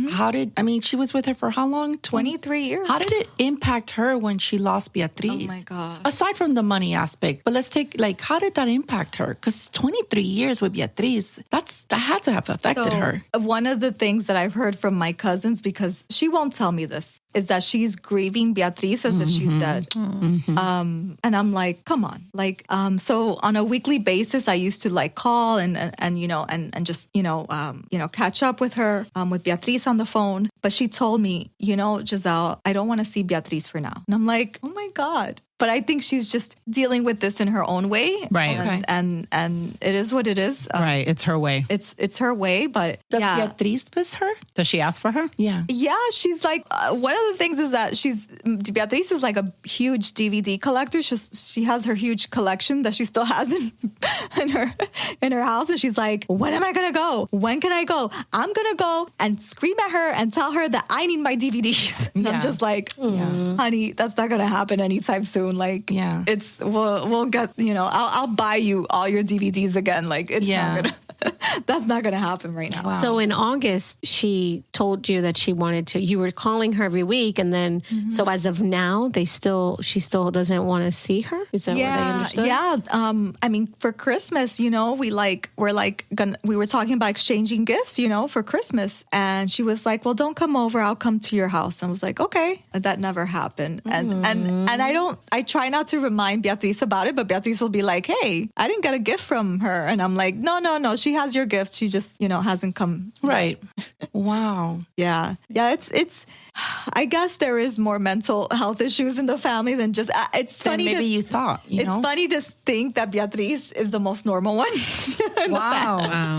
she was with her for how long? 23 years. How did it impact her when she lost Beatriz? Oh my God. Aside from the money aspect, but let's take, how did that impact her? Because 23 years with Beatriz, that had to have affected her. One of the things that I've heard from my cousins, because she won't tell me this, is that she's grieving Beatriz as if she's dead. And I'm like, come on. So on a weekly basis, I used to call and just, catch up with her, with Beatriz on the phone. But she told me, Giselle, I don't want to see Beatriz for now. And I'm like, oh my God. But I think she's just dealing with this in her own way. Right. And it is what it is. Right. It's her way. It's her way, but Does Beatriz miss her? Does she ask for her? Yeah. Yeah, she's like, one of the things is that Beatriz is like a huge DVD collector. She has her huge collection that she still has in her house. And she's like, when am I going to go? When can I go? I'm going to go and scream at her and tell her that I need my DVDs. And I'm just like, honey, that's not going to happen anytime soon. We'll get, I'll buy you all your DVDs again. That's not going to happen right now. Wow. So in August, she told you that she wanted to, you were calling her every week. And then, so as of now, she still doesn't want to see her? Is that what I understood? Yeah. For Christmas, we were talking about exchanging gifts, for Christmas. And she was like, well, don't come over. I'll come to your house. And I was like, okay. And that never happened. And I try not to remind Beatriz about it, but Beatriz will be like, hey, I didn't get a gift from her. And I'm like, no. She has your gift. She just, hasn't come. Right. Wow. Yeah. Yeah. It's, I guess there is more mental health issues in the family than just, it's funny. Maybe you thought, it's funny to think that Beatriz is the most normal one. Wow.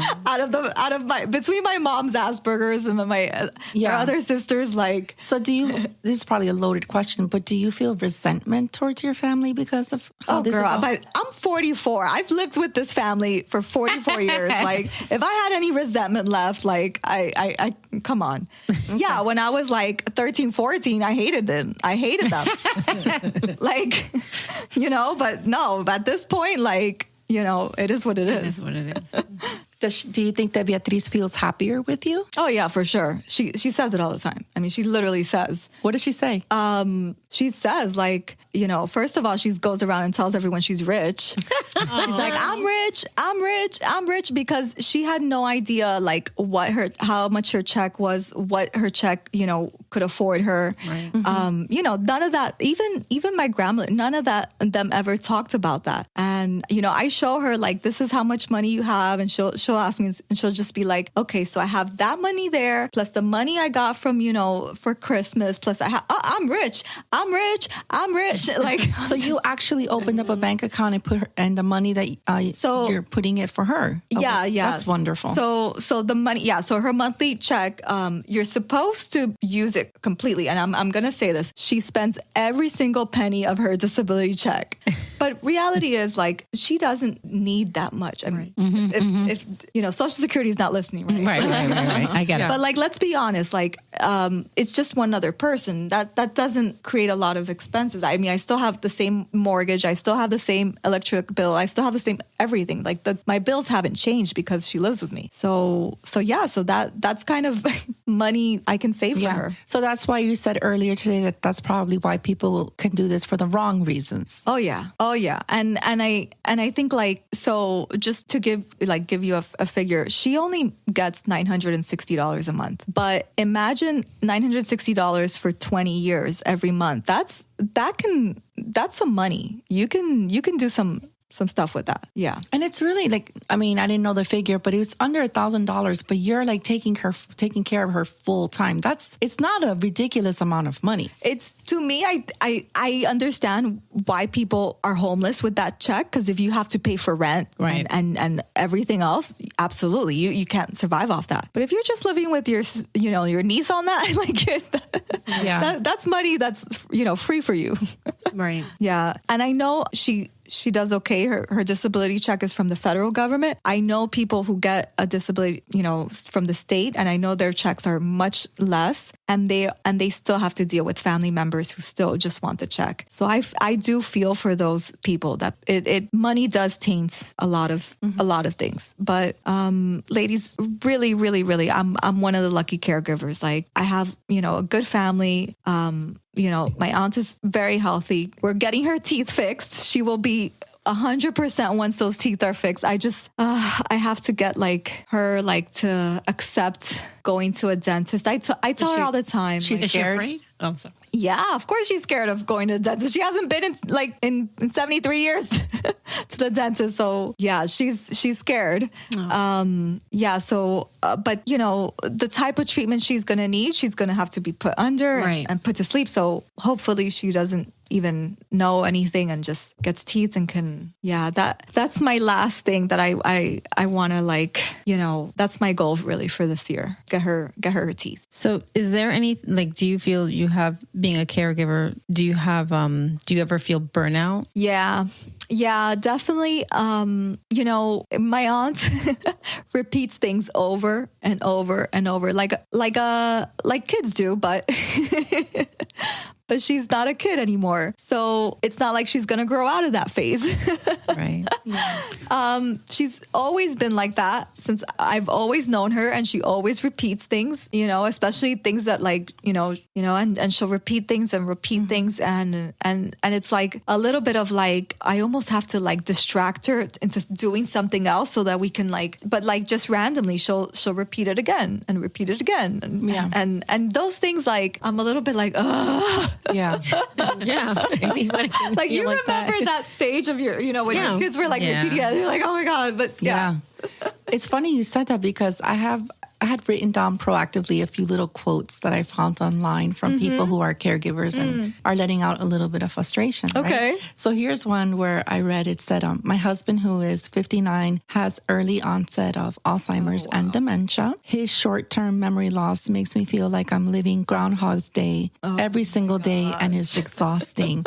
Between my mom's Asperger's and my other sisters, So this is probably a loaded question, but do you feel resentment towards your family because of how this is all? But I'm 44. I've lived with this family for 44 years. If I had any resentment left, I come on. Okay. Yeah, when I was 13, 14, I hated them. But no, at this point, it is what it is. It is what it is. Do you think that Beatriz feels happier with you? Oh, yeah, for sure. She says it all the time. She literally says. What does she say? She says, first of all, she goes around and tells everyone she's rich. She's like, I'm rich, because she had no idea, how much her check was, what her check, could afford her. Right. None of that, even my grandmother, none of them ever talked about that. And, I show her, this is how much money you have, and she'll ask me, and she'll just be like, okay, so I have that money there, plus the money I got from, for Christmas, plus I'm rich. So you actually opened up a bank account and put her, and the money that you're putting it for her. Yeah. That's wonderful. So the money, so her monthly check, you're supposed to use it completely. And I'm going to say this. She spends every single penny of her disability check. But reality is she doesn't need that much. If Social Security is not listening, right? Right. I get it. But let's be honest, it's just one other person. That doesn't create a lot of expenses. I still have the same mortgage. I still have the same electric bill. I still have the same everything. My bills haven't changed because she lives with me. So that's kind of money I can save for her. So that's why you said earlier today that's probably why people can do this for the wrong reasons. Oh yeah. And I think so just to give you a figure, she only gets $960 a month. But imagine $960 for 20 years every month. That's some money. You can do some some stuff with that. Yeah. And it's really like, I mean, I didn't know the figure, but it was under $1,000, but you're like taking care of her full time. It's not a ridiculous amount of money. It's, to me, I understand why people are homeless with that check, because if you have to pay for rent and everything else, absolutely, you can't survive off that. But if you're just living with your niece on that, like that's money that's free for you. Right. Yeah. And I know she does okay. Her disability check is from the federal government. I know people who get a disability, from the state, and I know their checks are much less, and they still have to deal with family members who still just want the check. So I do feel for those people that money does taint a lot of things. But ladies, really, really, really, I'm one of the lucky caregivers. Like, I have, a good family. My aunt is very healthy. We're getting her teeth fixed. She will be 100% once those teeth are fixed. I have to get her to accept going to a dentist. I tell her all the time. She's scared. Afraid? Oh, I'm sorry. Yeah, of course she's scared of going to the dentist. She hasn't been in 73 years to the dentist. So yeah, she's scared. Oh. So, but the type of treatment she's going to need, she's going to have to be put under and put to sleep. So hopefully she doesn't even know anything and just gets teeth and can, that's my last thing that I want to that's my goal really for this year. Get her teeth. So is there any, do you feel you have, being a caregiver, do you ever feel burnout? Yeah, definitely. My aunt repeats things over and over and over, like kids do, but but she's not a kid anymore. So it's not like she's going to grow out of that phase. Right. Yeah. She's always been like that since I've always known her, and she always repeats things, especially things that and she'll repeat things and repeat things. And it's like a little bit of I almost have to distract her into doing something else so that we can just randomly she'll repeat it again and repeat it again. And those things, I'm a little bit ugh. Yeah. Yeah. You remember that stage of your, when your kids were repeating it, you're like, oh my God. But yeah. It's funny you said that, because I had written down proactively a few little quotes that I found online from people who are caregivers and are letting out a little bit of frustration. Okay. Right? So here's one where I read, it said, my husband, who is 59, has early onset of Alzheimer's and dementia. His short-term memory loss makes me feel like I'm living Groundhog's Day every single day, and it's exhausting.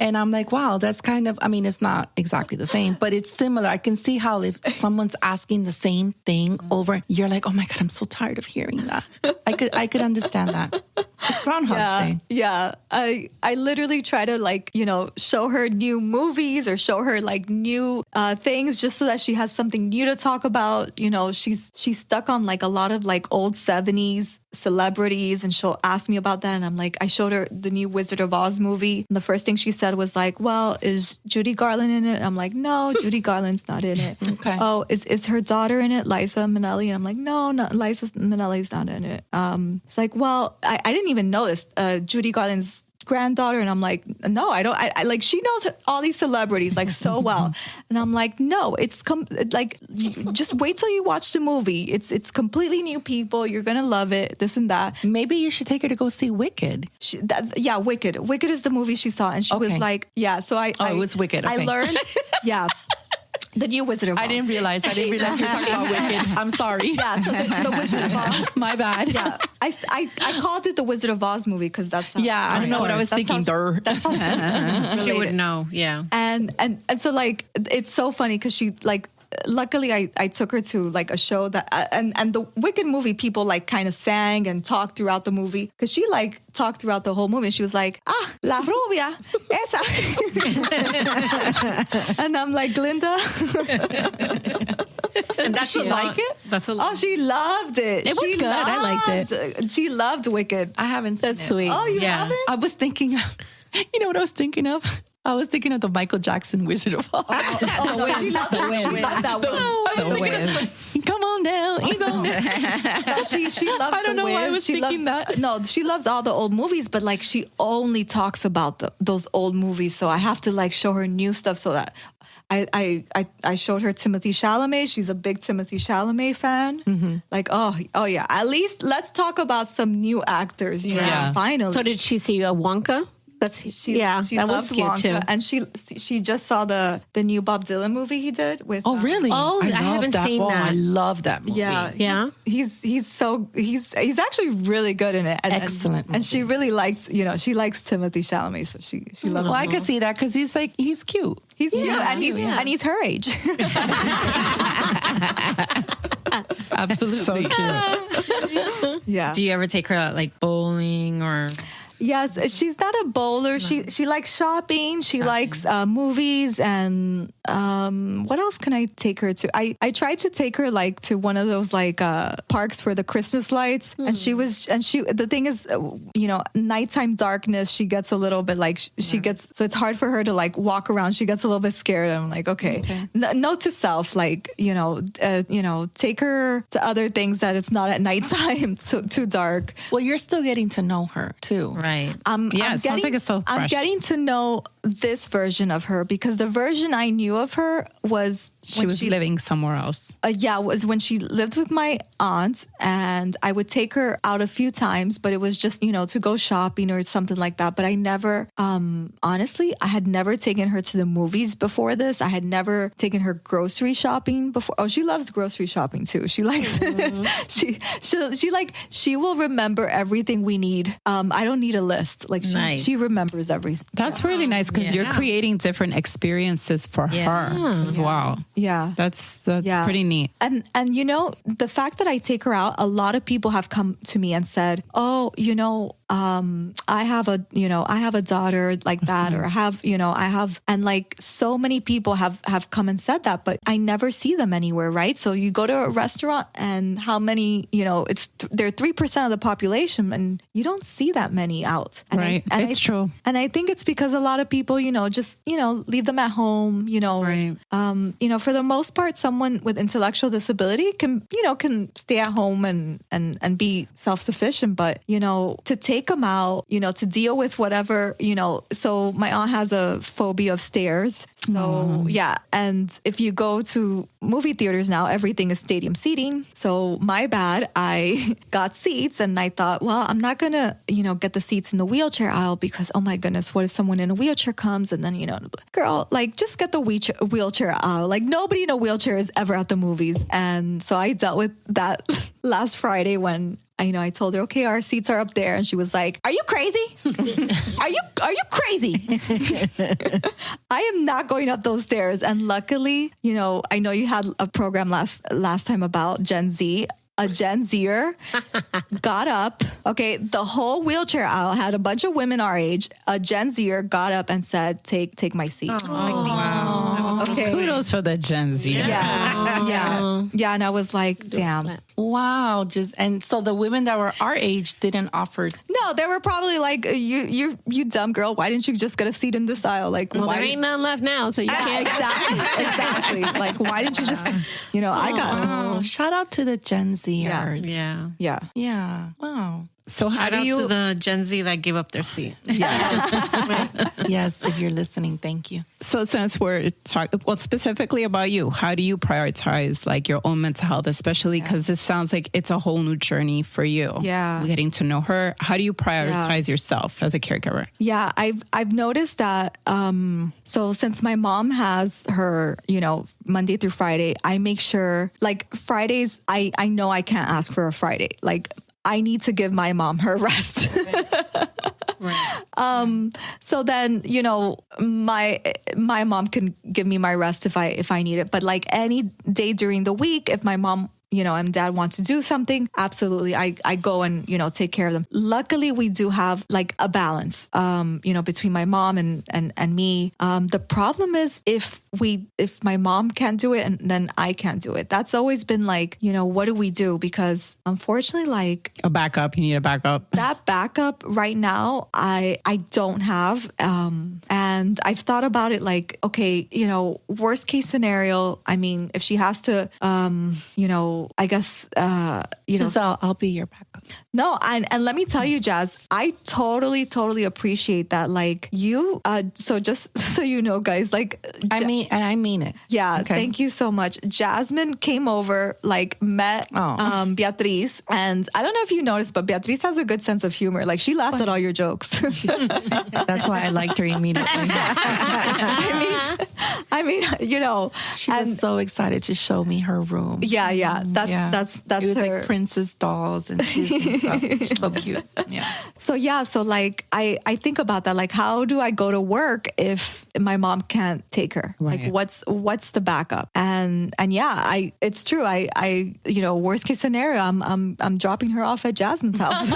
And I'm like, wow, that's kind of, it's not exactly the same, but it's similar. I can see how if someone's asking the same thing over, you're like, oh my God, I'm so tired of hearing that. I could understand that. It's Groundhog's Day. Yeah. I literally try to show her new movies or show her new things just so that she has something new to talk about. She's stuck on a lot of old 70s celebrities, and she'll ask me about that, and I'm I showed her the new Wizard of Oz movie, and the first thing she said was well, is Judy Garland in it? And I'm like, no, Judy Garland's not in it. Okay. Oh, is her daughter in it, Liza Minnelli? And I'm like, no, Liza Minnelli's not in it. It's well, I didn't even know this. Judy Garland's granddaughter, and I'm like, no, I don't. I she knows all these celebrities so well, and I'm like, no, it's just wait till you watch the movie. It's completely new people. You're gonna love it. This and that. Maybe you should take her to go see Wicked. Wicked. Wicked is the movie she saw, and she was like, So it was Wicked. Okay. I learned, the new Wizard of Oz. I didn't realize you were talking about Wicked. I'm sorry. Yeah, so the Wizard of Oz. My bad. Yeah, I called it the Wizard of Oz movie because that's how, I don't know what I was thinking. That's how she would know. Yeah, and so it's so funny because she luckily I took her to a show that and the Wicked movie, people kind of sang and talked throughout the movie, because she talked throughout the whole movie. She was like, la rubia esa. And I'm like, Glinda. And that's she like it? That's a lot. Oh, she loved it. It was good. I liked it. She loved Wicked. I haven't seen That's it. sweet. Oh, you haven't? I was thinking, you know what I was thinking of? I was thinking of the Michael Jackson Wizard of Oz. No, she loved that one. I was thinking, come on down. She loves I don't know why I was thinking that. No, she loves all the old movies, but she only talks about those old movies. So I have to show her new stuff so that I showed her Timothée Chalamet. She's a big Timothée Chalamet fan. Like, oh yeah. At least let's talk about some new actors. Finally. So did she see Wonka? She that was cute Wonka, too. and she just saw the new Bob Dylan movie he did with. Oh, really? Oh, I haven't seen that. I love that movie. Yeah. He's actually really good in it. Excellent And she really liked, she likes Timothée Chalamet, so she loved. Well, I can see that because he's cute. He's cute, and he's her age. Absolutely. So cute. Yeah. Do you ever take her out like bowling or? Yes, she's not a bowler. She likes shopping. She likes movies, and what else can I take her to? I tried to take her like to one of those like parks for the Christmas lights, and the thing is, nighttime darkness. She gets a little bit like she gets, so it's hard for her to like walk around. She gets a little bit scared. I'm like, okay. Note to self, like take her to other things that it's not at nighttime, too dark. Well, you're still getting to know her too. Right. It sounds like it's so fresh. I'm getting to know this version of her because the version I knew of her was She was living somewhere else. Was when she lived with my aunt, and I would take her out a few times, but it was just, to go shopping or something like that. But I never, honestly, I had never taken her to the movies before this. I had never taken her grocery shopping before. Oh, she loves grocery shopping too. She likes, she will remember everything we need. I don't need a list. Like she remembers everything. That's really nice because you're creating different experiences for her as well. Yeah. That's pretty neat. And the fact that I take her out, a lot of people have come to me and said, "Oh, I have a daughter like that, or I have," and like so many people have come and said that, but I never see them anywhere, right? So you go to a restaurant and how many, they're 3% of the population, and you don't see that many out. And right. It's true. And I think it's because a lot of people, just, leave them at home, Right. For the most part, someone with intellectual disability can stay at home and be self-sufficient, but, to take them out, to deal with whatever, so my aunt has a phobia of stairs. So yeah. And if you go to movie theaters now, everything is stadium seating. So my bad, I got seats and I thought, well, I'm not going to, get the seats in the wheelchair aisle because, oh my goodness, what if someone in a wheelchair comes and then, girl, like just get the wheelchair aisle. Like nobody in a wheelchair is ever at the movies. And so I dealt with that last Friday when I told her, okay, our seats are up there. And she was like, are you crazy? Are you crazy? I am not going up those stairs. And luckily, I know you had a program last time about Gen Z. A Gen Zer got up. Okay, the whole wheelchair aisle had a bunch of women our age. A Gen Zer got up and said, "Take my seat." Wow. Okay. Kudos for the Gen Z. Yeah. And I was like, damn. Wow. And so the women that were our age didn't offer. No, they were probably like, you dumb girl. Why didn't you just get a seat in this aisle? Like, well, there ain't none left now, so you can't. Exactly. Like, why didn't you just, I got. Shout out to the Gen Zers. Yeah. Wow. So how Shout do you out to the Gen Z that gave up their seat? Yes, if you're listening, thank you. So since we're talking, specifically about you, how do you prioritize like your own mental health, especially because this sounds like it's a whole new journey for you. Yeah. Getting to know her. How do you prioritize yourself as a caregiver? Yeah, I've noticed that. So since my mom has her, Monday through Friday, I make sure like Fridays, I know I can't ask for a Friday. Like I need to give my mom her rest. Right. So then, my mom can give me my rest if I need it. But like any day during the week, if my mom, and dad want to do something, absolutely. I go and, take care of them. Luckily, we do have like a balance, between my mom and me. The problem is if my mom can't do it and then I can't do it. That's always been like, what do we do? Because unfortunately, like a backup, you need a backup. That backup right now, I don't have. And And I've thought about it like, okay, worst case scenario, I mean, if she has to, I guess, Giselle, I'll be your backup. No, and let me tell you, Jazz, I totally appreciate that. Like you, so just so you know, guys, like I mean it. Yeah, okay. Thank you so much. Jasmine came over, like met Beatriz, and I don't know if you noticed, but Beatriz has a good sense of humor. Like she laughed at all your jokes. That's why I liked her immediately. I mean, she was so excited to show me her room. Yeah. That's it was her. like princess dolls and Disney stuff. She's so cute. Yeah. So like I think about that. Like, how do I go to work if my mom can't take her? Right. Like, what's the backup? And yeah, it's true. I worst case scenario, I'm dropping her off at Jasmine's house.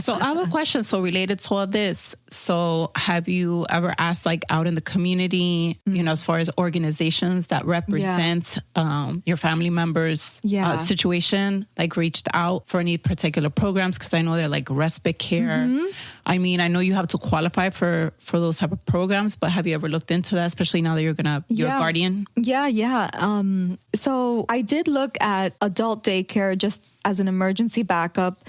So I have a question. So related to all this, so have you ever asked, like, out in the community, as far as organizations that represent your family members' situation, like reached out for any particular programs? Because I know they're like respite care. I mean, I know you have to qualify for those type of programs, but have you ever looked into that, especially now that you're your guardian? Yeah. So I did look at adult daycare just as an emergency backup.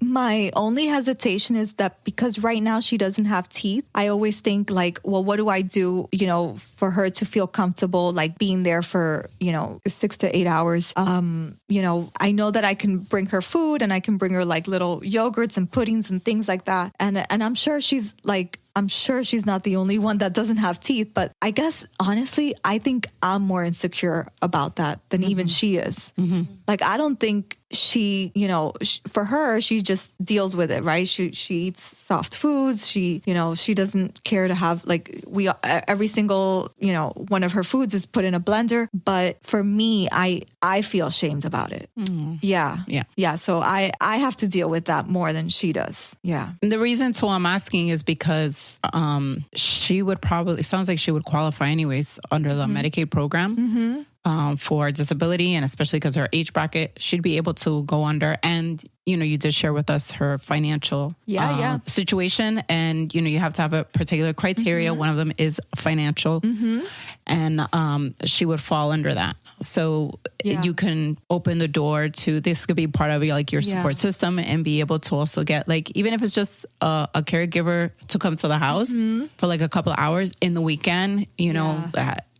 My only hesitation is that because right now she doesn't have teeth, I always think like, well, what do I do, for her to feel comfortable, like being there for, 6 to 8 hours. I know that I can bring her food and I can bring her like little yogurts and puddings and things like that. And I'm sure she's not the only one that doesn't have teeth, but I guess honestly, I think I'm more insecure about that than even she is. Like, I don't think she, for her, she just deals with it, right? She eats soft foods. She doesn't care to have like every single, one of her foods is put in a blender. But for me, I feel ashamed about it. Yeah. So I have to deal with that more than she does. Yeah. And the reason so I'm asking is because she would it sounds like she would qualify anyways under the Medicaid program. For disability, and especially because her age bracket, she'd be able to go under. And, you did share with us her financial situation. And, you have to have a particular criteria. One of them is financial. And she would fall under that. So you can open the door to, this could be part of your support system, and be able to also get like, even if it's just a caregiver to come to the house for like a couple of hours in the weekend,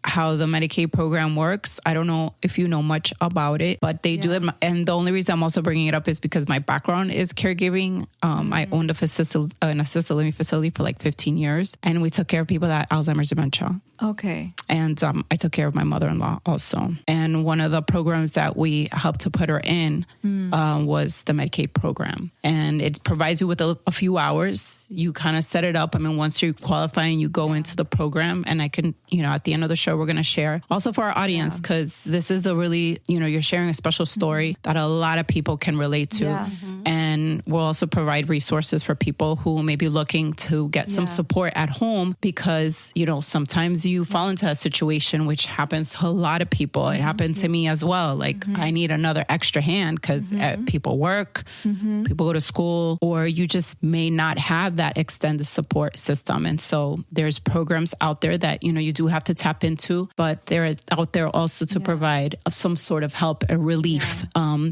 how the Medicaid program works. I don't know if you know much about it, but they do it. And the only reason I'm also bringing it up is because my background is caregiving. I owned an assisted living facility for like 15 years, and we took care of people that Alzheimer's dementia. Okay. And I took care of my mother-in-law also. And one of the programs that we helped to put her in was the Medicaid program. And it provides you with a few hours. You kind of set it up. I mean, once you qualify and you go into the program, and I can, at the end of the show, we're going to share also for our audience, because this is a really, you're sharing a special story that a lot of people can relate to. And we'll also provide resources for people who may be looking to get some support at home, because, sometimes you fall into a situation, which happens to a lot of people. It happened to me as well. Like I need another extra hand because people work, people go to school, or you just may not have that extended support system. And so there's programs out there that, you do have to tap into, but they're out there also to provide some sort of help and relief.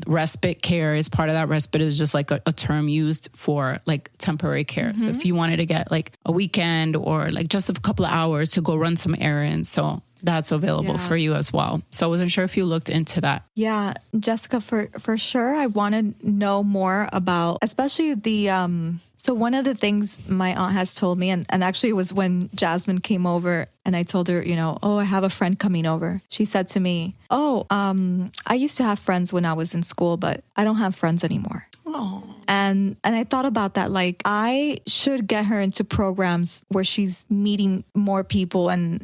Respite care is part of that. Respite is just like a term used for like temporary care. So if you wanted to get like a weekend or like just a couple of hours to go run some errands, so that's available for you as well. So I wasn't sure if you looked into that. Yeah, Jessica, for sure. I want to know more about, especially the, so one of the things my aunt has told me, and actually it was when Jasmine came over and I told her, I have a friend coming over. She said to me, I used to have friends when I was in school, but I don't have friends anymore. Oh. And I thought about that. Like, I should get her into programs where she's meeting more people. And,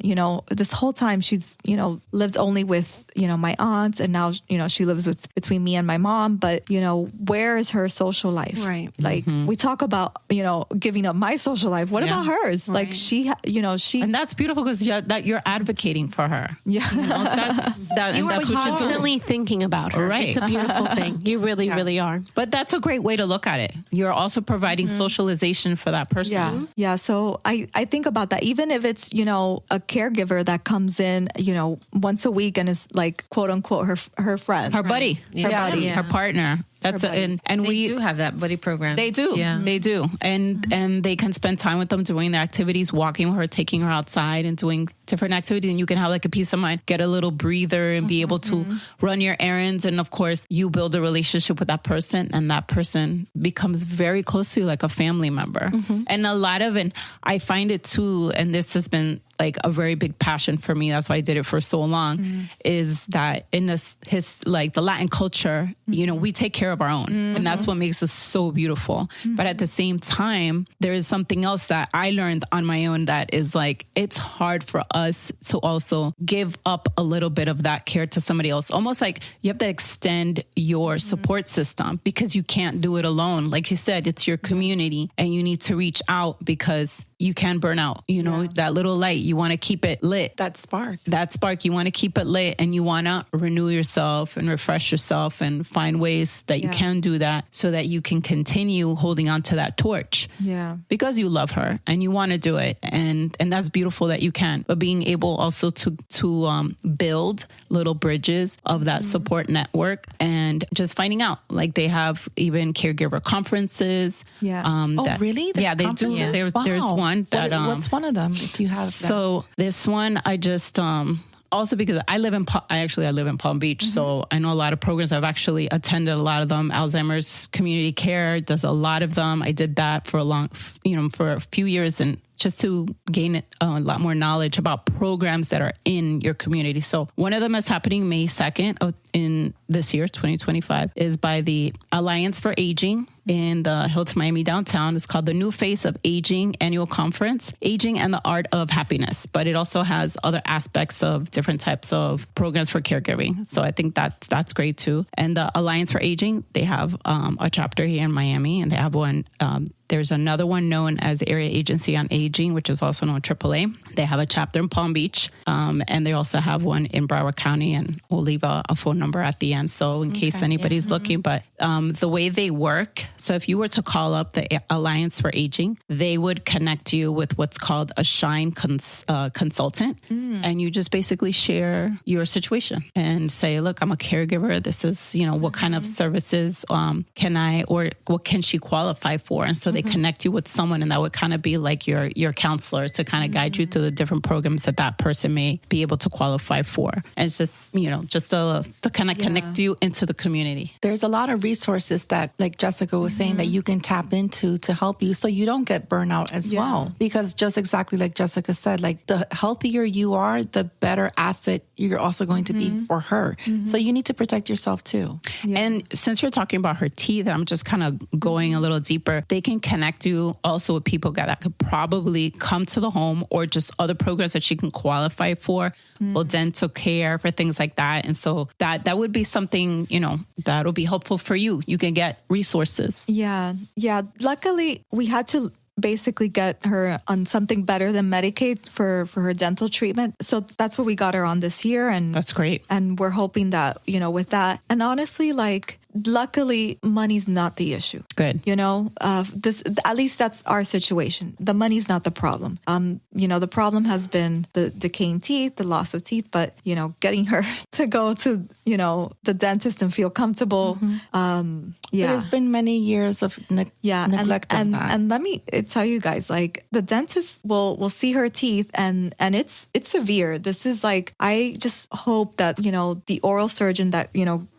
this whole time she's, lived only with, my aunts, and now, she lives between me and my mom. But, where is her social life? Right. Like we talk about, giving up my social life. What about hers? Right. Like she, and that's beautiful because you're advocating for her. Yeah. That's what you're Constantly thinking about her. Right. It's a beautiful thing. You really, really are. But that's a great way to look at it. You're also providing socialization for that person. Yeah. Yeah. So I think about that. Even if it's, a caregiver that comes in, once a week and is like, quote unquote, her friend. Her buddy. Her buddy. Her partner. That's and we do have that buddy program. They do. Yeah. They do. And they can spend time with them doing their activities, walking with her, taking her outside and doing different activities. And you can have like a peace of mind, get a little breather and be able to run your errands. And of course, you build a relationship with that person and that person becomes very close to you, like a family member. And a lot of it, I find it too, and this has been like a very big passion for me. That's why I did it for so long, is that in the Latin culture, we take care of our own. And that's what makes us so beautiful. But at the same time, there is something else that I learned on my own that is like, it's hard for us to also give up a little bit of that care to somebody else. Almost like you have to extend your support system because you can't do it alone. Like you said, it's your community and you need to reach out because you can burn out, that little light. You want to keep it lit. That spark. You want to keep it lit and you want to renew yourself and refresh yourself and find ways that you can do that so that you can continue holding on to that torch. Yeah. Because you love her and you want to do it. And that's beautiful that you can. But being able also to build little bridges of that support network and just finding out, like they have even caregiver conferences. Yeah. Really? Yeah, they do. Yeah. There's one that what's one of them? If you have that? So this one, I just also because I live in Palm Beach, so I know a lot of programs. I've actually attended a lot of them. Alzheimer's Community Care does a lot of them. I did that for for a few years and just to gain a lot more knowledge about programs that are in your community. So one of them is happening May 2nd in this year, 2025, is by the Alliance for Aging in the Hilton Miami downtown. It's called the New Face of Aging Annual Conference, Aging and the Art of Happiness. But it also has other aspects of different types of programs for caregiving. So I think that's great too. And the Alliance for Aging, they have a chapter here in Miami, and they have one. There's another one known as Area Agency on Aging, which is also known as AAA. They have a chapter in Palm Beach, and they also have one in Broward County, and we'll leave a phone number at the end, so in case anybody's looking. But the way they work, so if you were to call up the Alliance for Aging, they would connect you with what's called a Shine consultant, and you just basically share your situation and say, look, I'm a caregiver. This is, what kind of services can I, or what can she qualify for? And so they connect you with someone, and that would kind of be like your counselor to kind of guide you to the different programs that person may be able to qualify for. And it's just, just to kind of connect you into the community. There's a lot of resources that, like Jessica was saying, that you can tap into to help you so you don't get burnout as well. Because just exactly like Jessica said, like the healthier you are, the better asset you're also going to be for her. So you need to protect yourself too. Yeah. And since you're talking about her teeth, I'm just kind of going a little deeper. They can connect you also with people that could probably come to the home, or just other programs that she can qualify for, well, dental care, for things like that. And so that would be something, that'll be helpful for you. You can get resources. Yeah. Yeah. Luckily, we had to basically get her on something better than Medicaid for her dental treatment. So that's what we got her on this year. And that's great. And we're hoping that, with that. And honestly, luckily, money's not the issue. Good. At least that's our situation. The money's not the problem. The problem has been the decaying teeth, the loss of teeth, but, getting her to go to, the dentist and feel comfortable. There's been many years of neglect of that. And let me tell you guys, the dentist will see her teeth and it's severe. This is I just hope that, the oral surgeon that,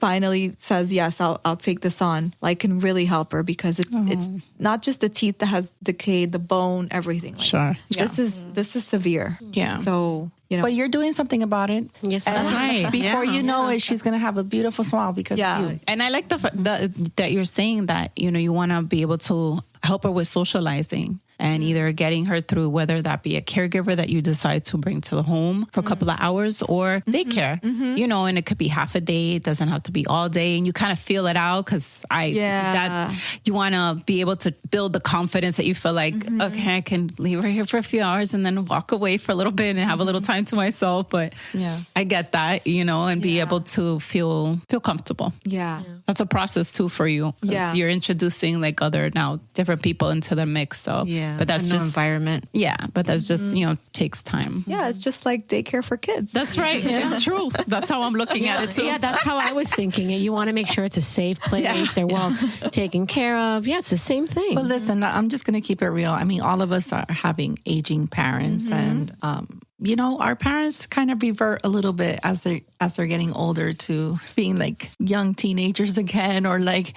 finally says, yes, I'll take this on, can really help her, because it's not just the teeth that has decayed, the bone, everything. Sure. Yeah. This is severe. Yeah. So, but you're doing something about it. Yes, that's right. Before you know it, she's going to have a beautiful smile because of you. And I like that you're saying that, you want to be able to help her with socializing. and either getting her through, whether that be a caregiver that you decide to bring to the home for a couple of hours or daycare, you know, and it could be half a day. It doesn't have to be all day. And you kind of feel it out because you want to be able to build the confidence that you feel like, okay, I can leave her here for a few hours and then walk away for a little bit and have a little time to myself. But I get that, you know, and be able to feel comfortable. Yeah. That's a process too for you. Yeah. You're introducing like other now different people into the mix. So, but that's just environment. Yeah. But that's just, you know, takes time. Yeah. It's just like daycare for kids. That's right. It's true. That's how I'm looking at it too. Yeah, that's how I was thinking it. You want to make sure it's a safe place. They're well taken care of. Yeah, it's the same thing. But listen, I'm just going to keep it real. I mean, all of us are having aging parents, and you know, our parents kind of revert a little bit as they're getting older to being like young teenagers again, or like,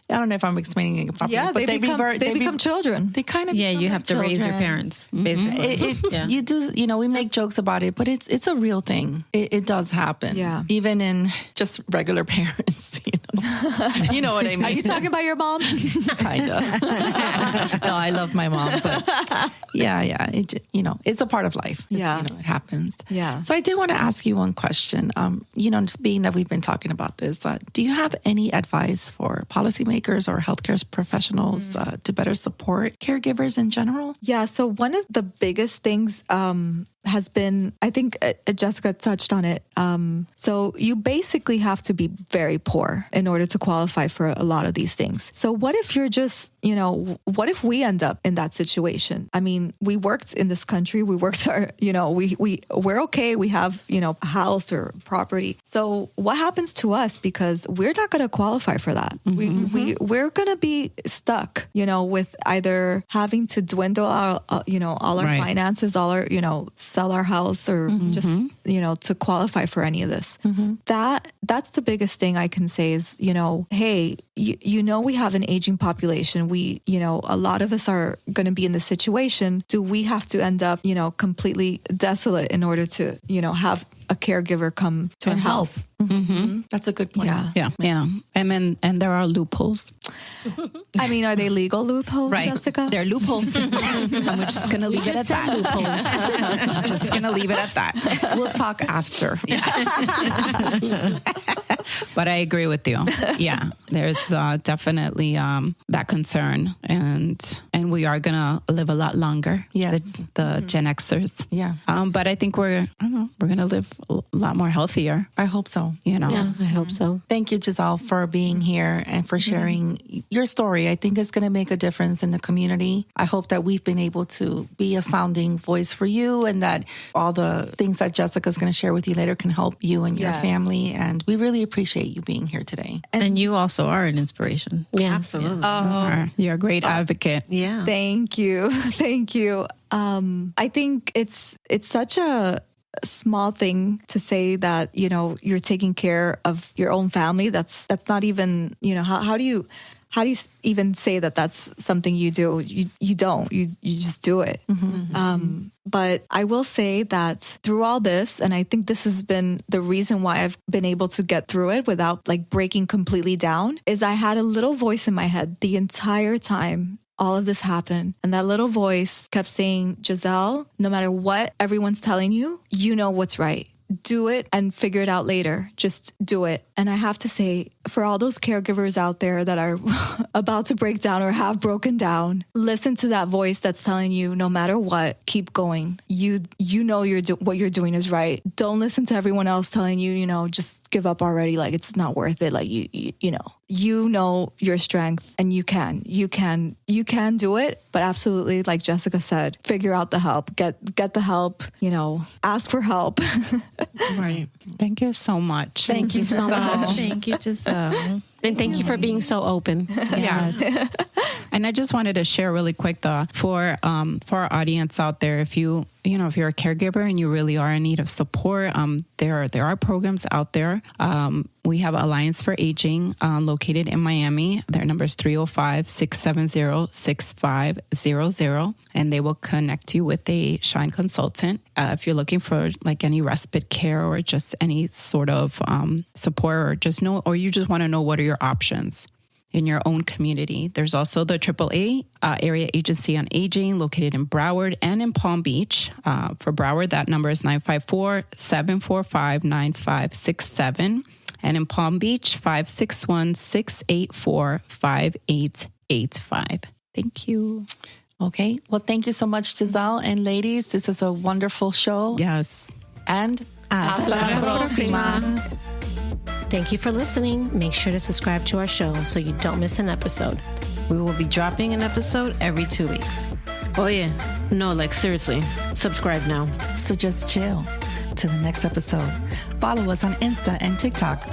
I don't know if I'm explaining it properly. Yeah, but they become children. They kind of you have to raise your parents, basically. You do, you know, we make jokes about it, but it's a real thing. It does happen. Yeah. Even in just regular parents, you know. You know what I mean? Are you talking about your mom? Kind of. No, I love my mom, but yeah. It, you know, it's a part of life. You know, it happens. Yeah. So I did want to ask you one question. You know, just being that we've been talking about this, do you have any advice for policymakers or healthcare professionals to better support caregivers in general? Yeah. So one of the biggest things has been, I think Jessica touched on it. So you basically have to be very poor in order to qualify for a lot of these things. So what if you're just, you know, what if we end up in that situation? I mean, we worked in this country. We worked our, you know, we're okay. We have, you know, a house or property. So what happens to us? Because we're not going to qualify for that. We're going to be stuck, you know, with either having to dwindle our, you know, all our finances, all our, you know, sell our house or just, you know, to qualify for any of this. That's the biggest thing I can say is, you know, hey, you know, we have an aging population. We, you know, a lot of us are going to be in this situation. Do we have to end up, you know, completely desolate in order to, you know, have a caregiver come to our house? That's a good point. Yeah. And there are loopholes. I mean, are they legal loopholes, Jessica? They're loopholes. I'm just going to leave it at that. I'm just going to leave it at that. We'll talk after. But I agree with you. Yeah, there's definitely that concern, and we are gonna live a lot longer. Yeah, it's the Gen Xers. Yeah, but I think we're gonna live a lot more healthier. I hope so. You know, yeah, I hope so. Thank you, Giselle, for being here and for sharing your story. I think it's gonna make a difference in the community. I hope that we've been able to be a sounding voice for you, and that all the things that Jessica's gonna share with you later can help you and your family. And we really appreciate you being here today. And you also are an inspiration. Yeah, absolutely. You're a great advocate. Yeah. Thank you. Thank you. I think it's such a small thing to say that, you know, you're taking care of your own family. That's not even, you know, how do you even say that that's something you do? You don't. You just do it. But I will say that through all this, and I think this has been the reason why I've been able to get through it without like breaking completely down, is I had a little voice in my head the entire time all of this happened. And that little voice kept saying, Giselle, no matter what everyone's telling you, you know what's right. Do it and figure it out later. Just do it. And I have to say, for all those caregivers out there that are about to break down or have broken down, listen to that voice that's telling you, no matter what, keep going. You know what you're doing is right. Don't listen to everyone else telling you, you know, just give up already. Like, it's not worth it. Like, you know your strength, and you can do it. But absolutely, like Jessica said, figure out the help, get the help, you know, ask for help. Right. Thank you so much. Thank you so much. Thank you, Giselle. And thank you for being so open. Yes. And I just wanted to share really quick for our audience out there, if you're a caregiver and you really are in need of support, there are programs out there. We have Alliance for Aging located in Miami. Their number is 305-670-6500, and they will connect you with a Shine consultant. If you're looking for like any respite care or just any sort of support, or you just want to know what are your options. in your own community. There's also the AAA Area Agency on Aging located in Broward and in Palm Beach. For Broward, that number is 954-745-9567. And in Palm Beach, 561-684-5885. Thank you. Okay. Well, thank you so much, Giselle. And ladies, this is a wonderful show. Yes. And hasta la próxima. Thank you for listening. Make sure to subscribe to our show so you don't miss an episode. We will be dropping an episode every 2 weeks. Oh, yeah. No, like seriously. Subscribe now. So just chill. To the next episode. Follow us on Insta and TikTok.